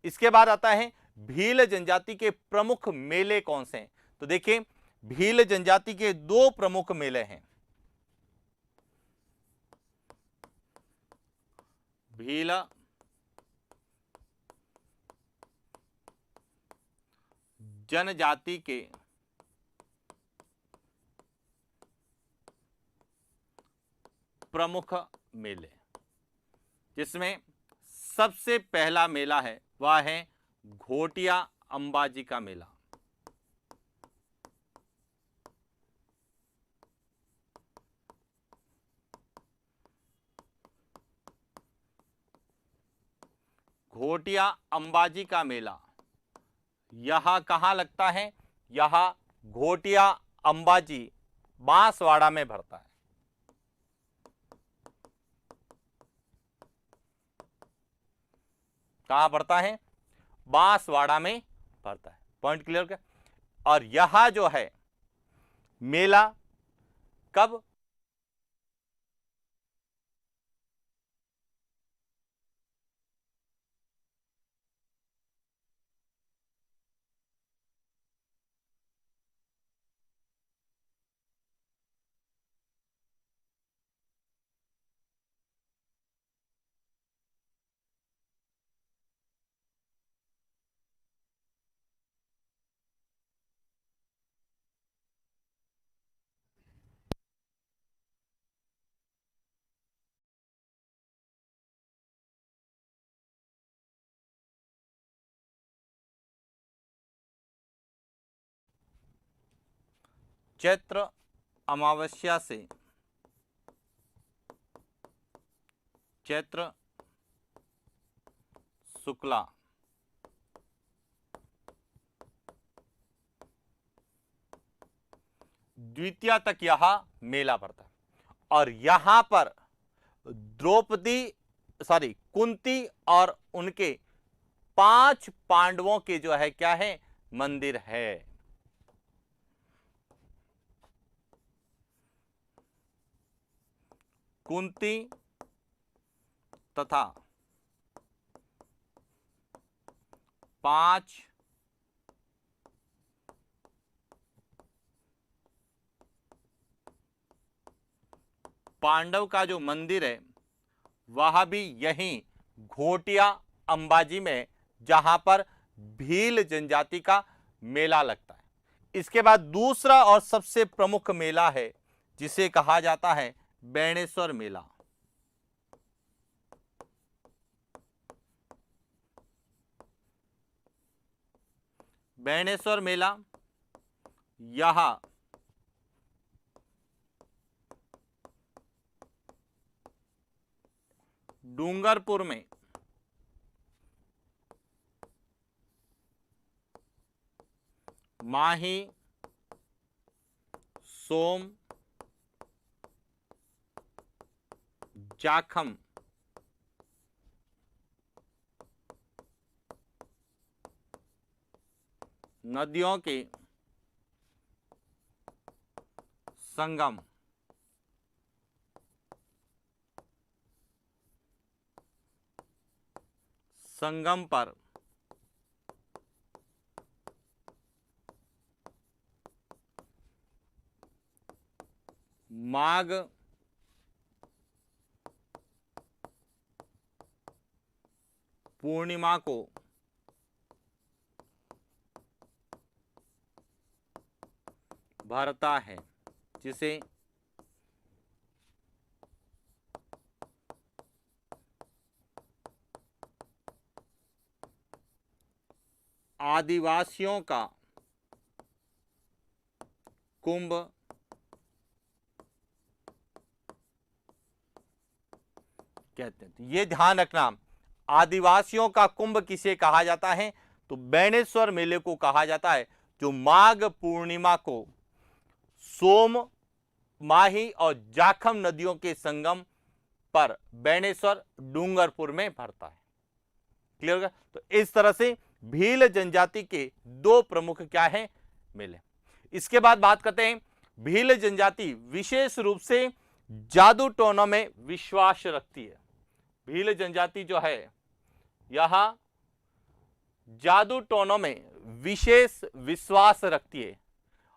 इसके बाद आता है भील जनजाति के प्रमुख मेले कौन से हैं। तो देखिए, भील जनजाति के दो प्रमुख मेले हैं। भील जनजाति के प्रमुख मेले, जिसमें सबसे पहला मेला है वह है घोटिया अंबाजी का मेला। घोटिया अंबाजी का मेला यह कहां लगता है? यह घोटिया अंबाजी बांसवाड़ा में भरता है। कहां पड़ता है? बांसवाड़ा में पड़ता है। पॉइंट क्लियर क्या? और यह जो है मेला कब? चैत्र अमावस्या से चैत्र शुक्ला द्वितीया तक यह मेला पड़ता है। और यहां पर कुंती और उनके 5 पांडवों के जो है क्या है? मंदिर है। कुंती तथा 5 पांडव का जो मंदिर है वह भी यहीं घोटिया अंबाजी में, जहां पर भील जनजाति का मेला लगता है। इसके बाद दूसरा और सबसे प्रमुख मेला है जिसे कहा जाता है बेणेश्वर मेला। बेणेश्वर मेला यह डूंगरपुर में माही, सोम, जाखम नदियों के संगम संगम पर माघ पूर्णिमा को भरता है, जिसे आदिवासियों का कुंभ कहते हैं। तो ये ध्यान रखना, आदिवासियों का कुंभ किसे कहा जाता है? तो बेणेश्वर मेले को कहा जाता है, जो माघ पूर्णिमा को सोम, माही और जाखम नदियों के संगम पर बेणेश्वर डूंगरपुर में भरता है। क्लियर होगा? तो इस तरह से भील जनजाति के दो प्रमुख क्या है? मेले। इसके बाद बात करते हैं, भील जनजाति विशेष रूप से जादू टोनों में विश्वास रखती है। भील जनजाति जो है यह जादू टोनों में विशेष विश्वास रखती है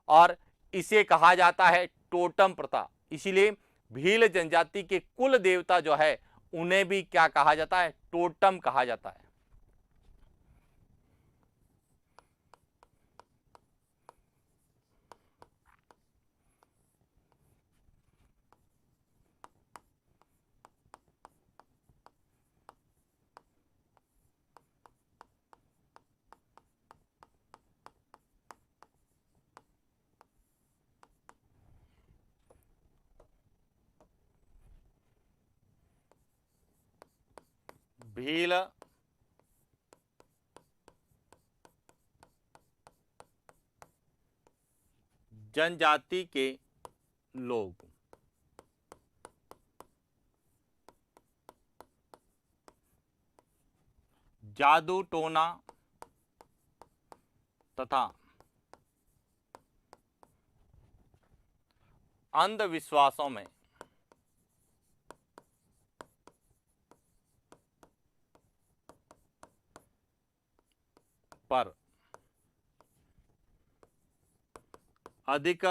और इसे कहा जाता है टोटम प्रथा। इसीलिए भील जनजाति के कुल देवता जो है उन्हें भी क्या कहा जाता है? टोटम कहा जाता है। भील जनजाति के लोग जादू टोना तथा अंधविश्वासों में पर अधिक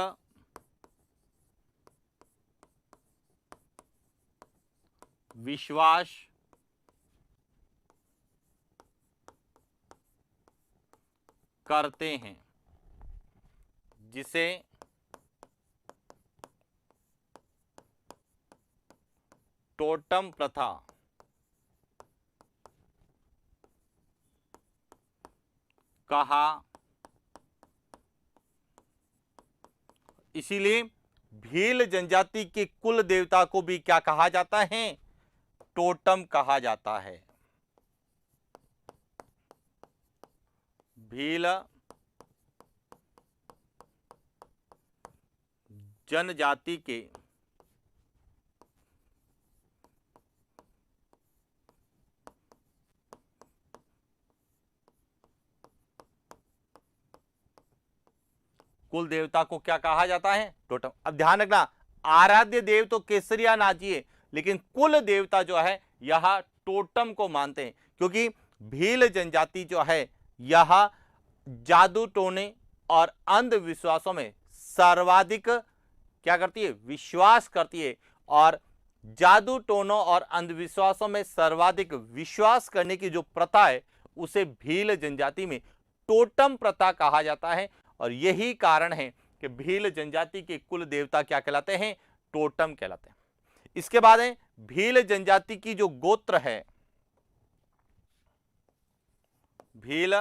विश्वास करते हैं, जिसे टोटम प्रथा कहा। इसीलिए भील जनजाति के कुल देवता को भी क्या कहा जाता है? टोटम कहा जाता है। भील जनजाति के कुल देवता को क्या कहा जाता है? टोटम। अब ध्यान रखना, आराध्य देव तो केसरिया नाची है, लेकिन कुल देवता जो है यह टोटम को मानते हैं, क्योंकि भील जनजाति जो है यह जादू टोने और अंधविश्वासों में सर्वाधिक क्या करती है? विश्वास करती है। और जादू टोनों और अंधविश्वासों में सर्वाधिक विश्वास करने की जो प्रथा है उसे भील जनजाति में टोटम प्रथा कहा जाता है। और यही कारण है कि भील जनजाति के कुल देवता क्या कहलाते हैं? टोटम कहलाते हैं। इसके बाद है भील जनजाति की जो गोत्र है, भील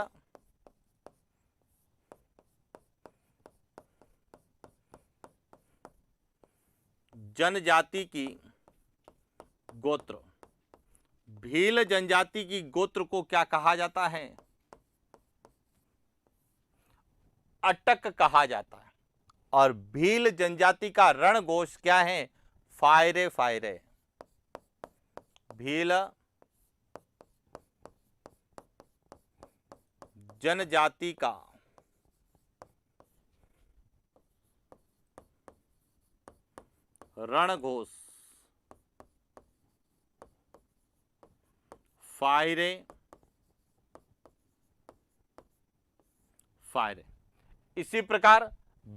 जनजाति की गोत्र, भील जनजाति की गोत्र को क्या कहा जाता है? अटक कहा जाता है। और भील जनजाति का रणघोष क्या है? फायरे फायरे। भील जनजाति का रणघोष फायरे फायर है। इसी प्रकार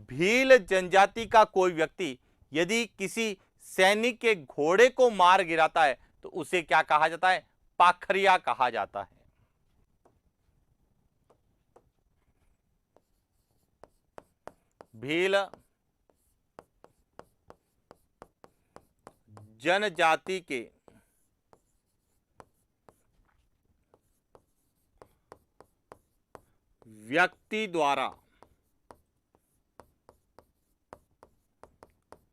भील जनजाति का कोई व्यक्ति यदि किसी सैनिक के घोड़े को मार गिराता है तो उसे क्या कहा जाता है? पाखरिया कहा जाता है। भील जनजाति के व्यक्ति द्वारा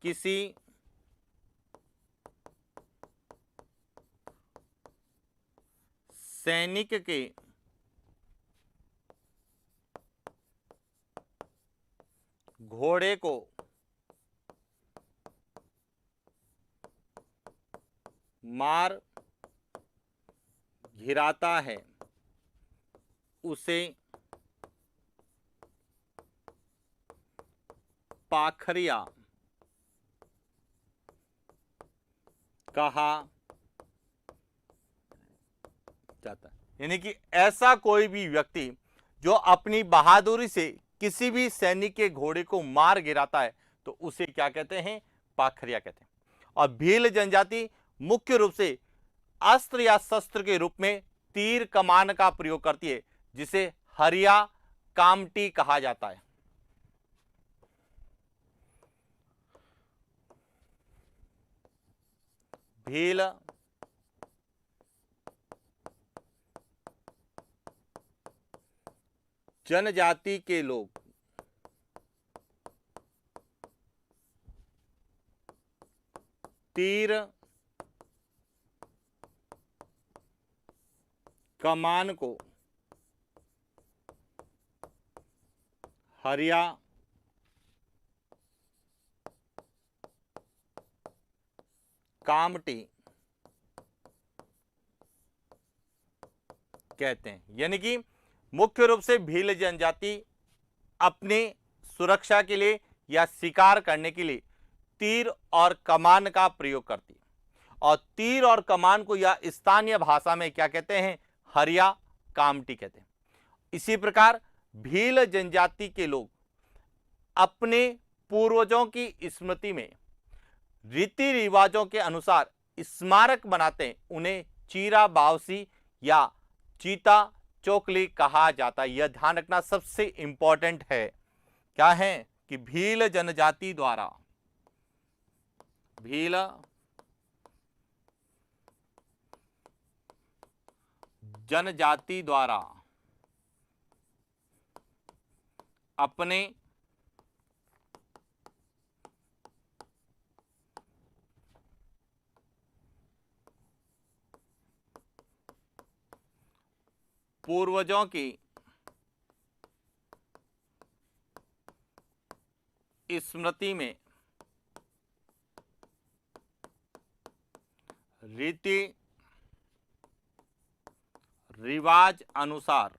किसी सैनिक के घोड़े को मार गिराता है उसे पाखरिया कहा जाता है। यानी कि ऐसा कोई भी व्यक्ति जो अपनी बहादुरी से किसी भी सैनिक के घोड़े को मार गिराता है तो उसे क्या कहते हैं? पाखरिया कहते हैं। और भील जनजाति मुख्य रूप से अस्त्र या शस्त्र के रूप में तीर कमान का प्रयोग करती है जिसे हरिया कामटी कहा जाता है। भील जनजाति के लोग तीर कमान को हरिया कामटी कहते हैं। यानी कि मुख्य रूप से भील जनजाति अपनी सुरक्षा के लिए या शिकार करने के लिए तीर और कमान का प्रयोग करती है। और तीर और कमान को या स्थानीय भाषा में क्या कहते हैं? हरिया कामटी कहते हैं। इसी प्रकार भील जनजाति के लोग अपने पूर्वजों की स्मृति में रीति रिवाजों के अनुसार स्मारक बनाते हैं। उन्हें चीरा बावसी या चीता चोकली कहा जाता है। यह ध्यान रखना सबसे इंपॉर्टेंट है। क्या है कि भील जनजाति द्वारा भील जनजाति द्वारा अपने पूर्वजों की स्मृति में रीति रिवाज अनुसार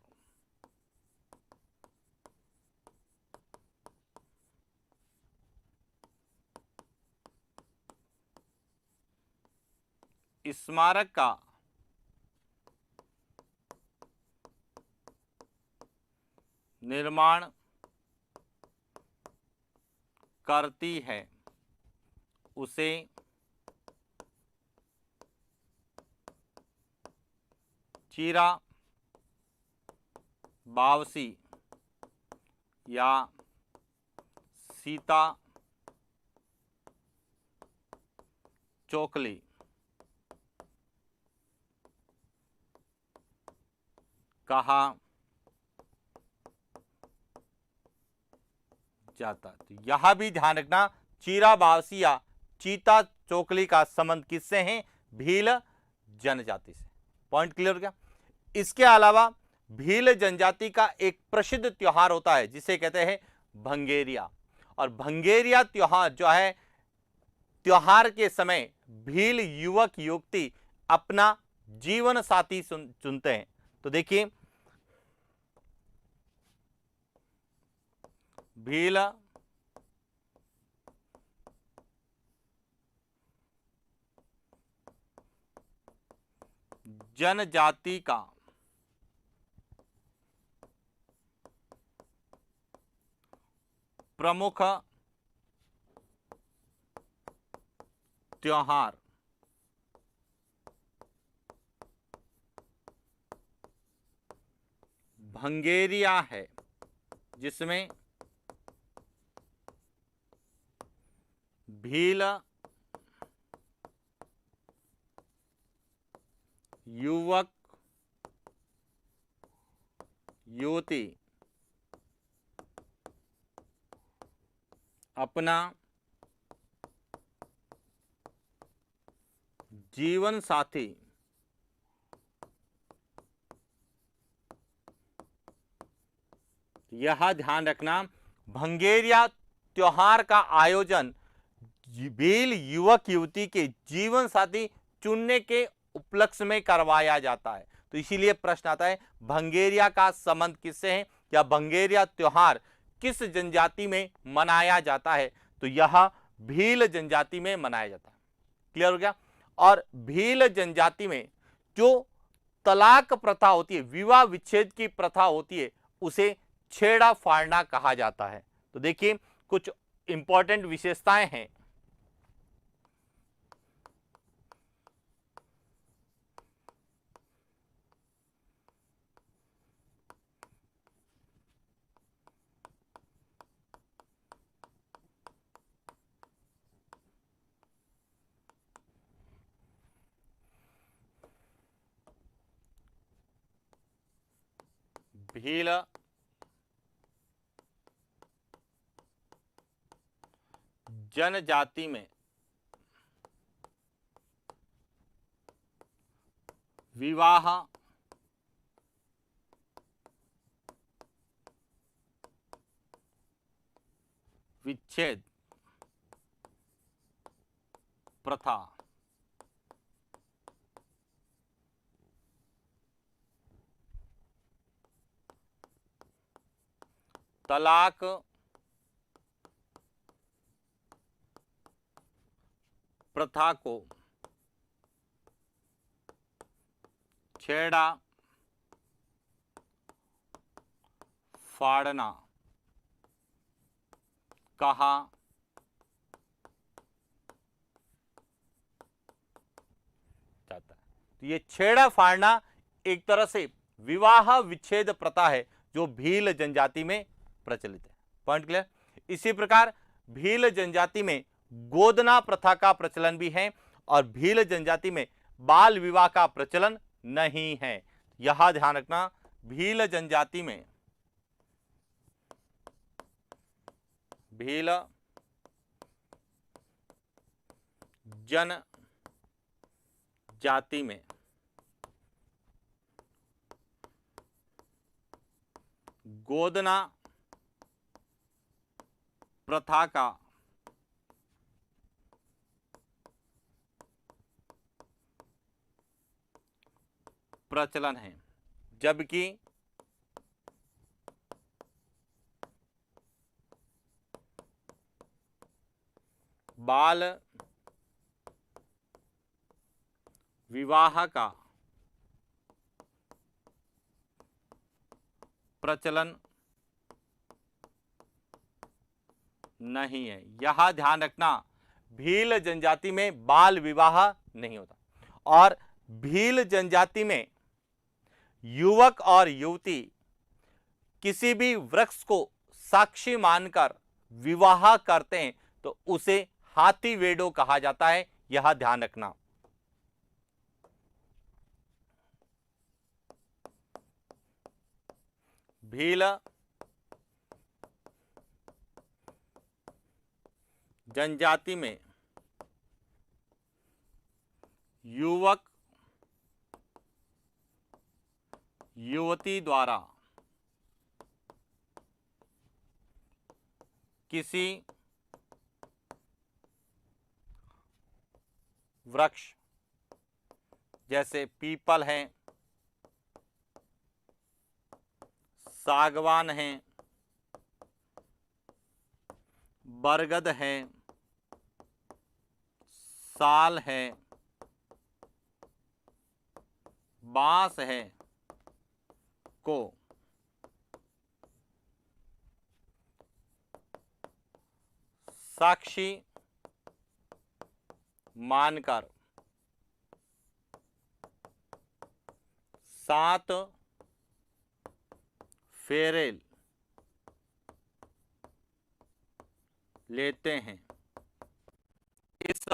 स्मारक का निर्माण करती है उसे चीरा बावसी या सीता चोकली कहा जाता। तो यह भी ध्यान रखना, चीरा बावसी या चीता चोकली का संबंध किससे है? भील जनजाति से। पॉइंट क्लियर हो गया। इसके अलावा भील जनजाति का एक प्रसिद्ध त्योहार होता है जिसे कहते हैं भंगेरिया। और भंगेरिया त्योहार जो है, त्योहार के समय भील युवक युवती अपना जीवन साथी चुनते हैं। तो देखिए, भील जनजाति का प्रमुख त्योहार। भंगेरिया है, जिसमें भील, युवक युवती अपना जीवन साथी यह ध्यान रखना, भंगेरिया त्योहार का आयोजन भील युवक युवती के जीवन साथी चुनने के उपलक्ष्य में करवाया जाता है। तो इसीलिए प्रश्न आता है भंगेरिया का संबंध किससे है, या भंगेरिया त्योहार किस जनजाति में मनाया जाता है। तो यह भील जनजाति में मनाया जाता है। क्लियर हो गया। और भील जनजाति में जो तलाक प्रथा होती है, विवाह विच्छेद की प्रथा होती है, उसे छेड़ा फाड़ना कहा जाता है। तो देखिए कुछ इंपॉर्टेंट विशेषताएं हैं। भील जनजाति में विवाह विच्छेद प्रथा तलाक प्रथा को छेड़ा फाड़ना कहा जाता है। तो ये छेड़ा फाड़ना एक तरह से विवाह विच्छेद प्रथा है जो भील जनजाति में प्रचलित है। Point clear. इसी प्रकार भील जनजाति में गोदना प्रथा का प्रचलन भी है और भील जनजाति में बाल विवाह का प्रचलन नहीं है। यह ध्यान रखना, भील जनजाति में भील जनजाति में गोदना प्रथा का प्रचलन है, जबकि बाल विवाह का प्रचलन नहीं है। यह ध्यान रखना, भील जनजाति में बाल विवाह नहीं होता और भील जनजाति में युवक और युवती किसी भी वृक्ष को साक्षी मानकर विवाह करते हैं तो उसे हाथी वेडो कहा जाता है। यह ध्यान रखना। भील जनजाति में युवक युवती द्वारा किसी वृक्ष जैसे पीपल है, सागवान है, बरगद है, साल है, बांस है को साक्षी मानकर 7 फेरे लेते हैं। इस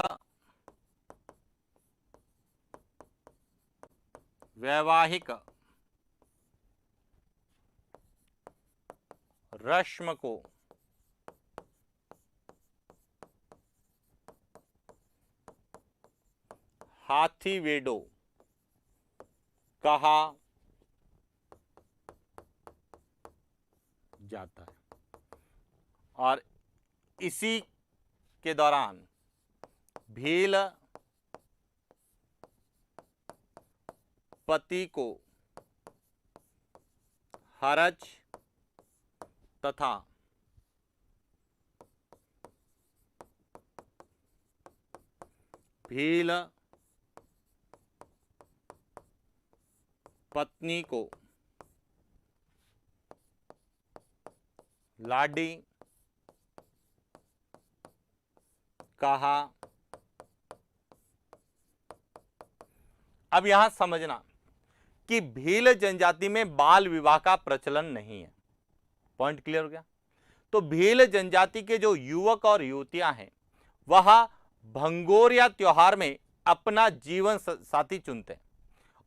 वैवाहिक रस्म को हाथीवेडो कहा जाता है। और इसी के दौरान भील पति को हरज तथा भील पत्नी को लाडी कहा। अब यहां समझना कि भील जनजाति में बाल विवाह का प्रचलन नहीं है। पॉइंट क्लियर हो गया। तो भील जनजाति के जो युवक और युवतियां हैं वह भंगोरिया त्योहार में अपना जीवन साथी चुनते हैं,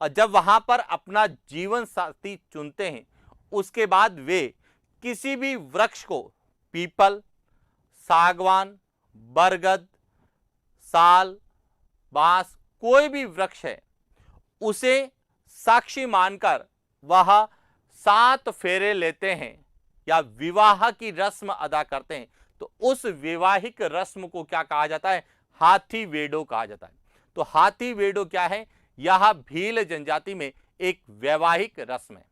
और जब वहां पर अपना जीवन साथी चुनते हैं उसके बाद वे किसी भी वृक्ष को, पीपल, सागवान, बरगद, साल, बांस, कोई भी वृक्ष है, उसे साक्षी मानकर वह 7 फेरे लेते हैं या विवाह की रस्म अदा करते हैं। तो उस वैवाहिक रस्म को क्या कहा जाता है? हाथीवेडो कहा जाता है। तो हाथीवेडो क्या है? यह भील जनजाति में एक वैवाहिक रस्म है।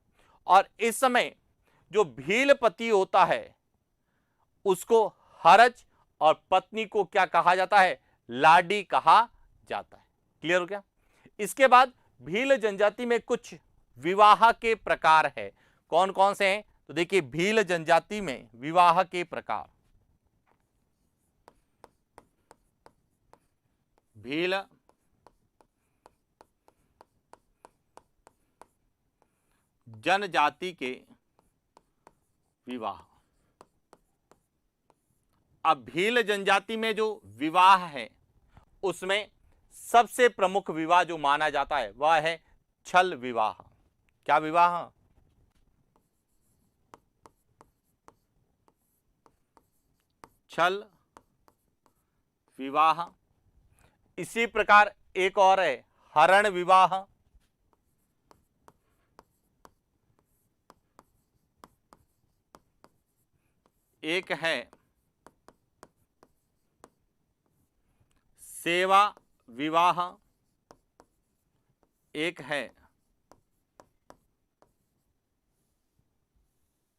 और इस समय जो भील पति होता है उसको हरज और पत्नी को क्या कहा जाता है? लाडी कहा जाता है। क्लियर हो गया? इसके बाद भील जनजाति में कुछ विवाह के प्रकार है। कौन कौन से हैं? तो देखिए, भील जनजाति में विवाह के प्रकार, भील जनजाति के विवाह। अब भील जनजाति में जो विवाह है उसमें सबसे प्रमुख विवाह जो माना जाता है वह है छल विवाह। क्या विवाह? छल विवाह। इसी प्रकार एक और है हरण विवाह। एक है सेवा विवाह। एक है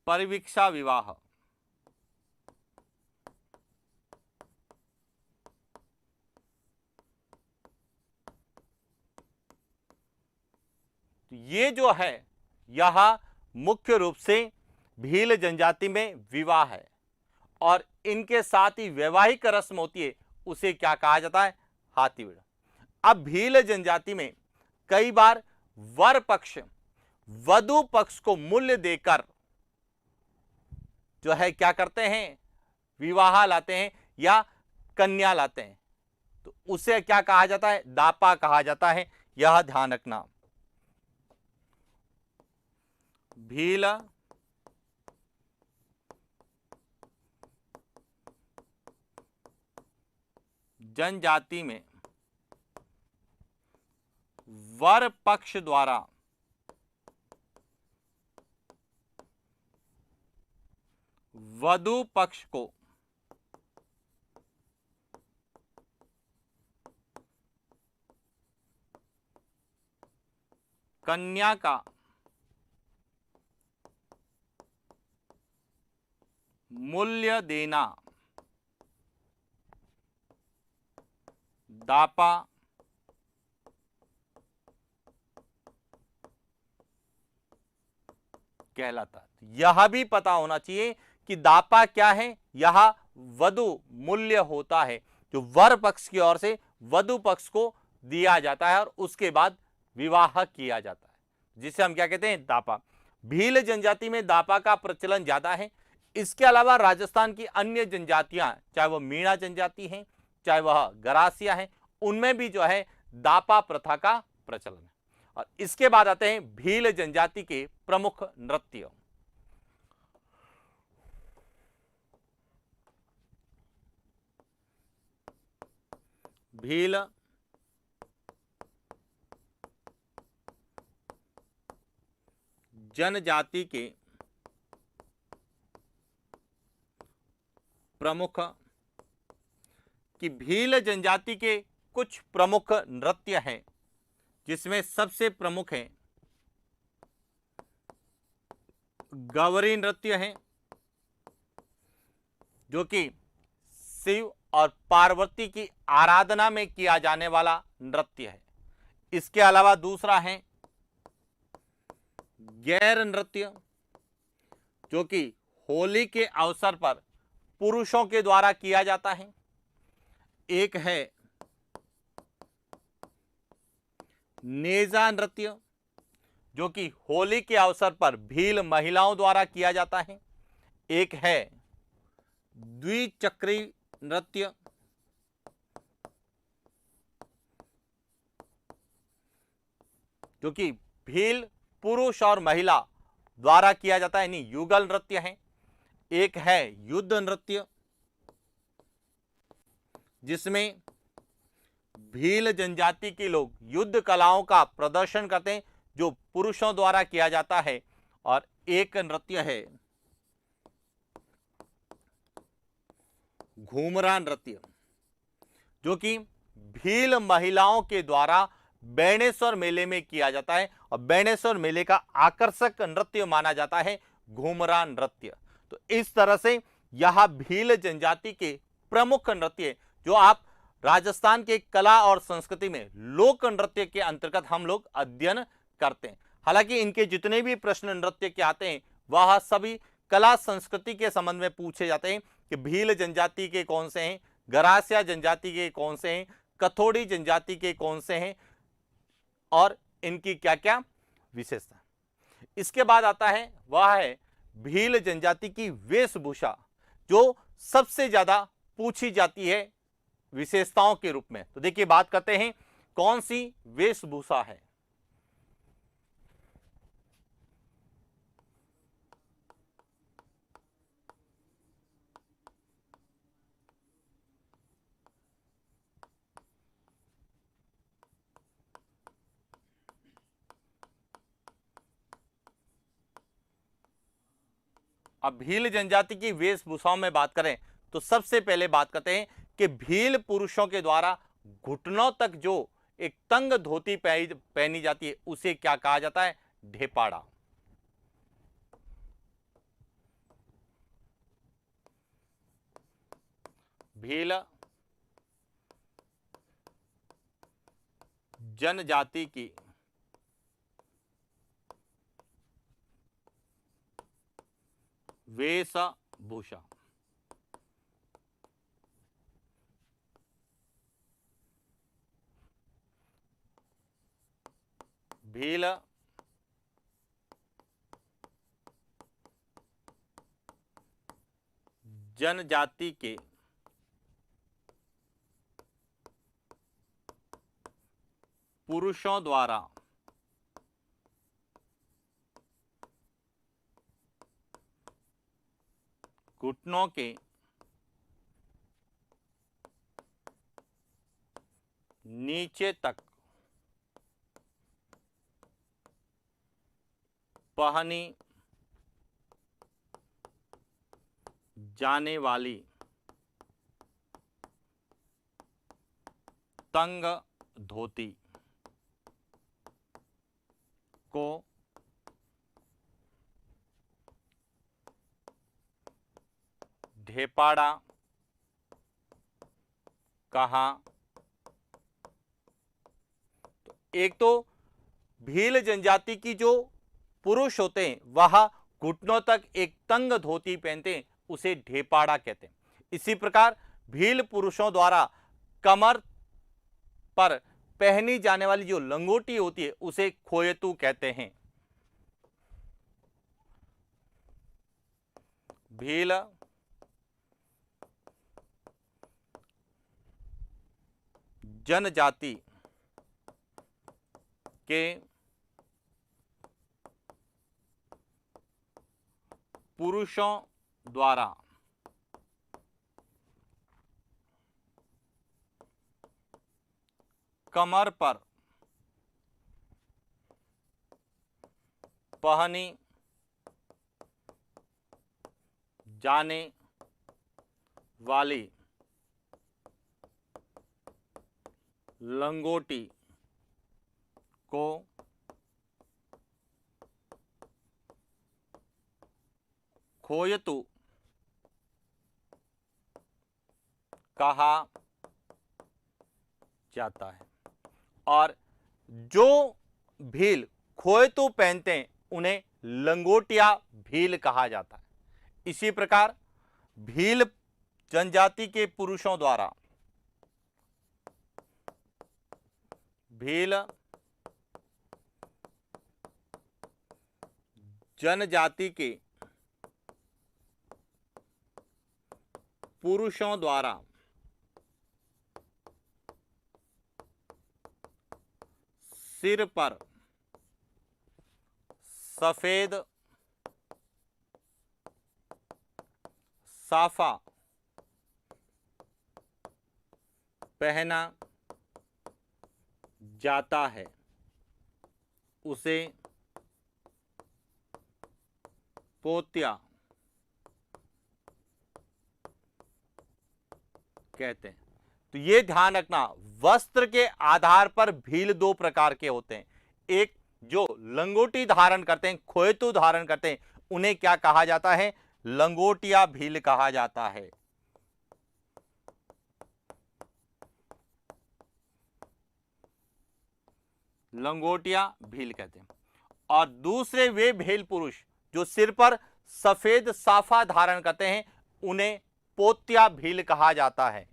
परिवीक्षा विवाह। ये जो है यह मुख्य रूप से भील जनजाति में विवाह है, और इनके साथ ही वैवाहिक रस्म होती है, उसे क्या कहा जाता है? हाथीवेडो। अब भील जनजाति में कई बार वर पक्ष वधु पक्ष को मूल्य देकर जो है क्या करते हैं? विवाह लाते हैं या कन्या लाते हैं। तो उसे क्या कहा जाता है? दापा कहा जाता है। यह ध्यान रखना। भील जनजाति में वर पक्ष द्वारा वधु पक्ष को कन्या का मूल्य देना दापा कहलाता है। यह भी पता होना चाहिए कि दापा क्या है? यह वधु मूल्य होता है जो वर पक्ष की ओर से वधु पक्ष को दिया जाता है और उसके बाद विवाह किया जाता है, जिसे हम क्या कहते हैं, दापा। भील जनजाति में दापा का प्रचलन ज्यादा है। इसके अलावा राजस्थान की अन्य जनजातियां, चाहे वह मीणा जनजाति हैं, चाहे वह गरासिया हैं, उनमें भी जो है दापा प्रथा का प्रचलन है। और इसके बाद आते हैं भील जनजाति के प्रमुख नृत्य। भील जनजाति के प्रमुख कि भील जनजाति के कुछ प्रमुख नृत्य हैं, जिसमें सबसे प्रमुख है गौरी नृत्य है, जो कि शिव और पार्वती की आराधना में किया जाने वाला नृत्य है। इसके अलावा दूसरा है गैर नृत्य, जो कि होली के अवसर पर पुरुषों के द्वारा किया जाता है। एक है नेजा नृत्य, जो कि होली के अवसर पर भील महिलाओं द्वारा किया जाता है। एक है द्विचक्री नृत्य, जो कि भील पुरुष और महिला द्वारा किया जाता है, यानी युगल नृत्य है। एक है युद्ध नृत्य, जिसमें भील जनजाति के लोग युद्ध कलाओं का प्रदर्शन करते हैं, जो पुरुषों द्वारा किया जाता है। और एक नृत्य है घूमरा नृत्य, जो कि भील महिलाओं के द्वारा बेणेश्वर मेले में किया जाता है और बेणेश्वर मेले का आकर्षक नृत्य माना जाता है घूमरा नृत्य। तो इस तरह से यह भील जनजाति के प्रमुख नृत्य जो आप राजस्थान के कला और संस्कृति में लोक नृत्य के अंतर्गत हम लोग अध्ययन करते हैं। हालांकि इनके जितने भी प्रश्न नृत्य के आते हैं वह सभी कला संस्कृति के संबंध में पूछे जाते हैं कि भील जनजाति के कौन से हैं, गरासिया जनजाति के कौन से हैं, कथोड़ी जनजाति के कौन से हैं और इनकी क्या क्या विशेषता। इसके बाद आता है वह है भील जनजाति की वेशभूषा, जो सबसे ज्यादा पूछी जाती है विशेषताओं के रूप में। तो देखिए बात करते हैं कौन सी वेशभूषा है। अब भील जनजाति की वेशभूषाओं में बात करें तो सबसे पहले बात करते हैं कि भील पुरुषों के द्वारा घुटनों तक जो एक तंग धोती पहनी जाती है उसे क्या कहा जाता है, ढेपाड़ा। भील जनजाति की वेशभूषा भील जनजाति के पुरुषों द्वारा घुटनों के नीचे तक पहनी जाने वाली तंग धोती को ढेपाड़ा कहा। तो एक तो भील जनजाति की जो पुरुष होते हैं वह घुटनों तक एक तंग धोती पहनते हैं, उसे ढेपाड़ा कहते हैं। इसी प्रकार भील पुरुषों द्वारा कमर पर पहनी जाने वाली जो लंगोटी होती है उसे खोयतू कहते हैं। भील जनजाति के पुरुषों द्वारा कमर पर पहनी जाने वाली लंगोटी को खोयतू कहा जाता है। और जो भील खोयतू पहनते हैं उन्हें लंगोटिया भील कहा जाता है। इसी प्रकार भील जनजाति के पुरुषों द्वारा भील जनजाति के पुरुषों द्वारा सिर पर सफेद साफा पहना जाता है उसे पोत्या कहते हैं। तो ये ध्यान रखना, वस्त्र के आधार पर भील दो प्रकार के होते हैं। एक जो लंगोटी धारण करते हैं, खोयतू धारण करते हैं, उन्हें क्या कहा जाता है? लंगोटिया भील कहा जाता है। लंगोटिया भील कहते हैं। और दूसरे वे भील पुरुष जो सिर पर सफेद साफा धारण करते हैं उन्हें पोत्या भील कहा जाता है।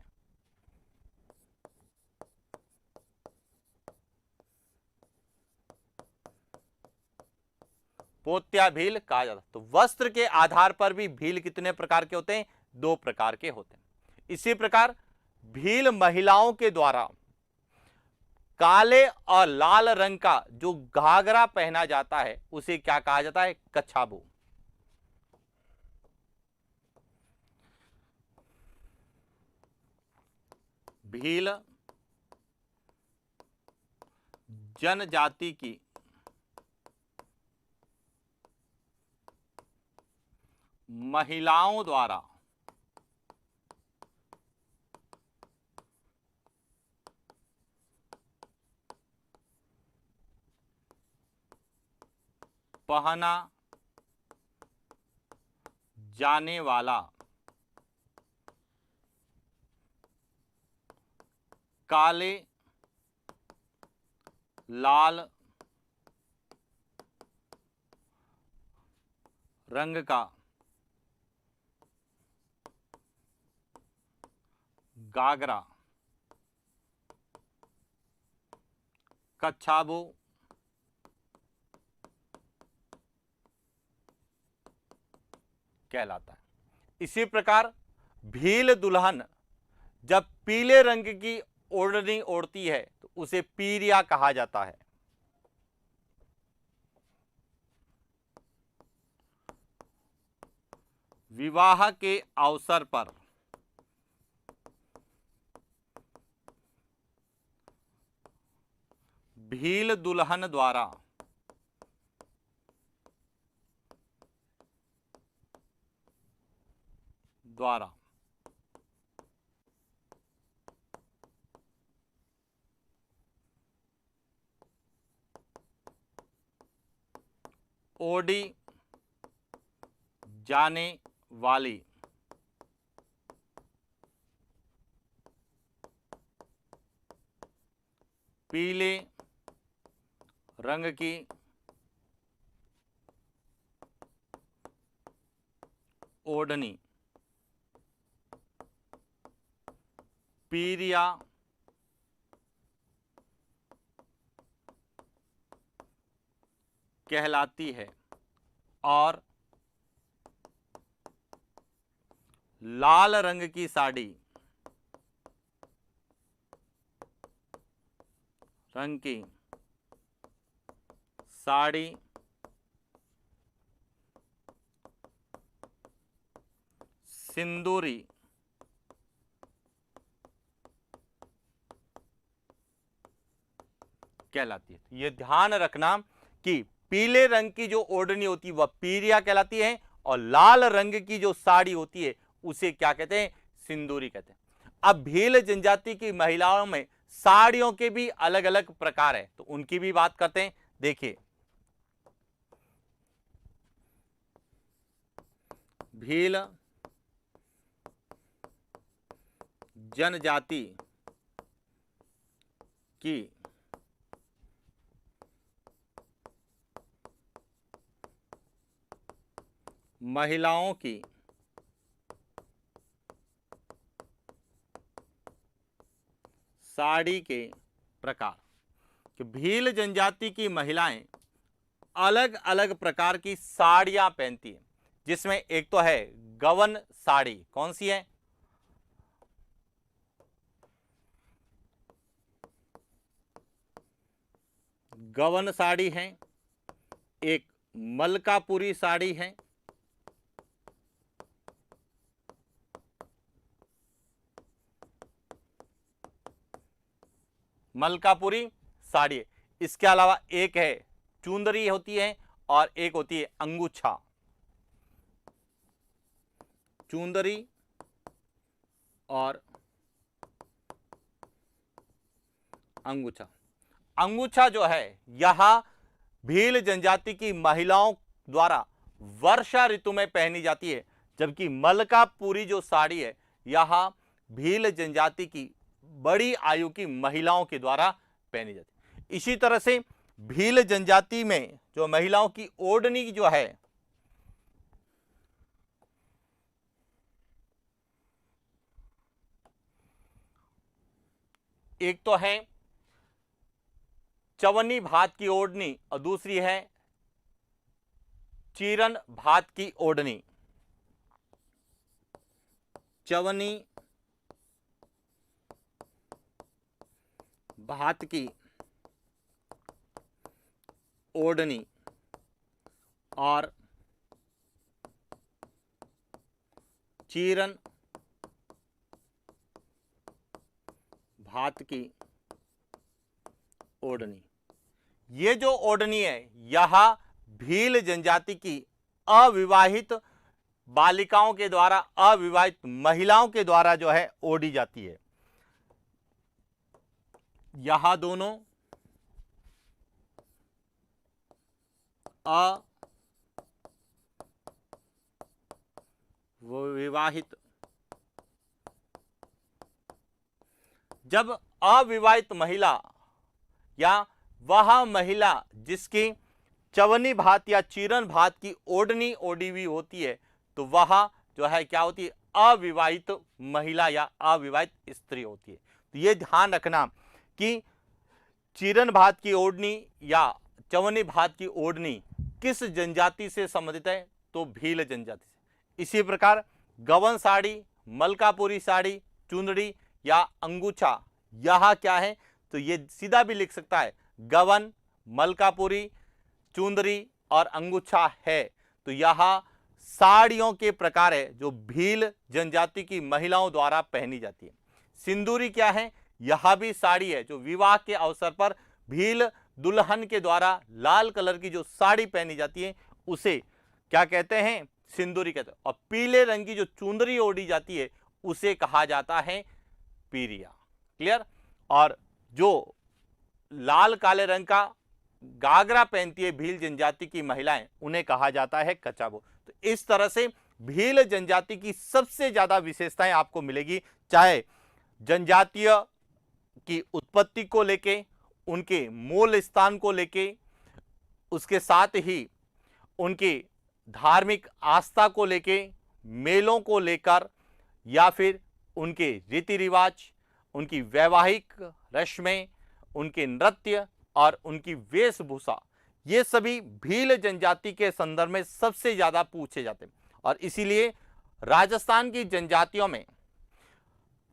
पोत्या भील कहा जाता है। तो वस्त्र के आधार पर भी भील कितने प्रकार के होते हैं? दो प्रकार के होते हैं। इसी प्रकार भील महिलाओं के द्वारा काले और लाल रंग का जो घाघरा पहना जाता है उसे क्या कहा जाता है? कच्छाबू। भील जनजाति की महिलाओं द्वारा पहना जाने वाला काले लाल रंग का घाघरा कच्छाबू कहलाता है। इसी प्रकार भील दुल्हन जब पीले रंग की ओढ़नी ओढ़ती है तो उसे पीरिया कहा जाता है। विवाह के अवसर पर भील दुल्हन द्वारा ओढ़ी जाने वाली पीले रंग की ओढ़नी पीरिया कहलाती है और लाल रंग की साड़ी सिंदूरी कहलाती है। यह ध्यान रखना कि पीले रंग की जो ओढ़नी होती है वह पीरिया कहलाती है और लाल रंग की जो साड़ी होती है उसे क्या कहते हैं, सिंदूरी कहते हैं। अब भील जनजाति की महिलाओं में साड़ियों के भी अलग अलग प्रकार है, तो उनकी भी बात करते हैं। देखिए, भील जनजाति की महिलाओं की साड़ी के प्रकार, कि भील जनजाति की महिलाएं अलग अलग प्रकार की साड़ियां पहनती हैं, जिसमें एक तो है गवन साड़ी। कौन सी है? गवन साड़ी है, एक मलकापुरी साड़ी है, मलकापुरी साड़ी है। इसके अलावा एक है चुंदरी होती है और एक होती है अंगूछा। चुंदरी और अंगूछा। अंगूछा जो है यह भील जनजाति की महिलाओं द्वारा वर्षा ऋतु में पहनी जाती है, जबकि मलकापुरी जो साड़ी है यह भील जनजाति की बड़ी आयु की महिलाओं के द्वारा पहनी जाती है। इसी तरह से भील जनजाति में जो महिलाओं की ओढ़नी जो है, एक तो है चवन्नी भात की ओढ़नी और दूसरी है चीरन भात की ओढ़नी। चवन्नी भात की ओढ़नी और चीरन भात की ओढ़नी। ये जो ओढ़नी है यह भील जनजाति की अविवाहित बालिकाओं के द्वारा, अविवाहित महिलाओं के द्वारा जो है ओढ़ी जाती है। यह दोनों अविवाहित, जब अविवाहित महिला या वह महिला जिसकी चवन्नी भात या चीरन भात की ओढ़नी ओढ़ी हुई होती है, तो वह जो है क्या होती है, अविवाहित महिला या अविवाहित स्त्री होती है। तो ये ध्यान रखना कि चीरन भात की ओढ़नी या चवन्नी भात की ओढ़नी किस जनजाति से संबंधित है, तो भील जनजाति से। इसी प्रकार गवन साड़ी, मलकापुरी साड़ी, चुंदड़ी या अंगूछा, यह क्या है, तो ये सीधा भी लिख सकता है गवन, मलकापुरी, चुंदरी और अंगूछा है। तो यह साड़ियों के प्रकार है जो भील जनजाति की महिलाओं द्वारा पहनी जाती है। सिंदूरी क्या है? यह भी साड़ी है जो विवाह के अवसर पर भील दुल्हन के द्वारा लाल कलर की जो साड़ी पहनी जाती है उसे क्या कहते हैं, सिंदूरी कहते हैं। और पीले रंग की जो चुंदरी ओढ़ी जाती है उसे कहा जाता है पीरिया। क्लियर? और जो लाल काले रंग का गागरा पहनती है भील जनजाति की महिलाएं, उन्हें कहा जाता है कचाबो। तो इस तरह से भील जनजाति की सबसे ज्यादा विशेषताएं आपको मिलेगी, चाहे जनजातीय की उत्पत्ति को लेके, उनके मूल स्थान को लेके, उसके साथ ही उनकी धार्मिक आस्था को लेके, मेलों को लेकर, या फिर उनके रीति रिवाज उनकी वैवाहिक रस्में, उनके नृत्य और उनकी वेशभूषा, ये सभी भील जनजाति के संदर्भ में सबसे ज्यादा पूछे जाते हैं। और इसीलिए राजस्थान की जनजातियों में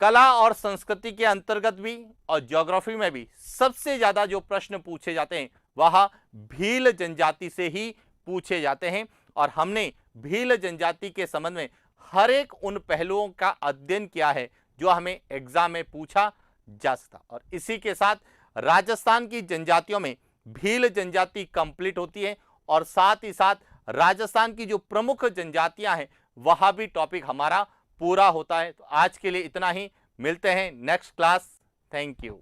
कला और संस्कृति के अंतर्गत भी और ज्योग्राफी में भी सबसे ज्यादा जो प्रश्न पूछे जाते हैं वह भील जनजाति से ही पूछे जाते हैं। और हमने भील जनजाति के संबंध में हर एक उन पहलुओं का अध्ययन किया है जो हमें एग्जाम में पूछा जा सकता। और इसी के साथ राजस्थान की जनजातियों में भील जनजाति कंप्लीट होती है और साथ ही साथ राजस्थान की जो प्रमुख जनजातियां हैं वह भी टॉपिक हमारा पूरा होता है। तो आज के लिए इतना ही, मिलते हैं नेक्स्ट क्लास। Thank you.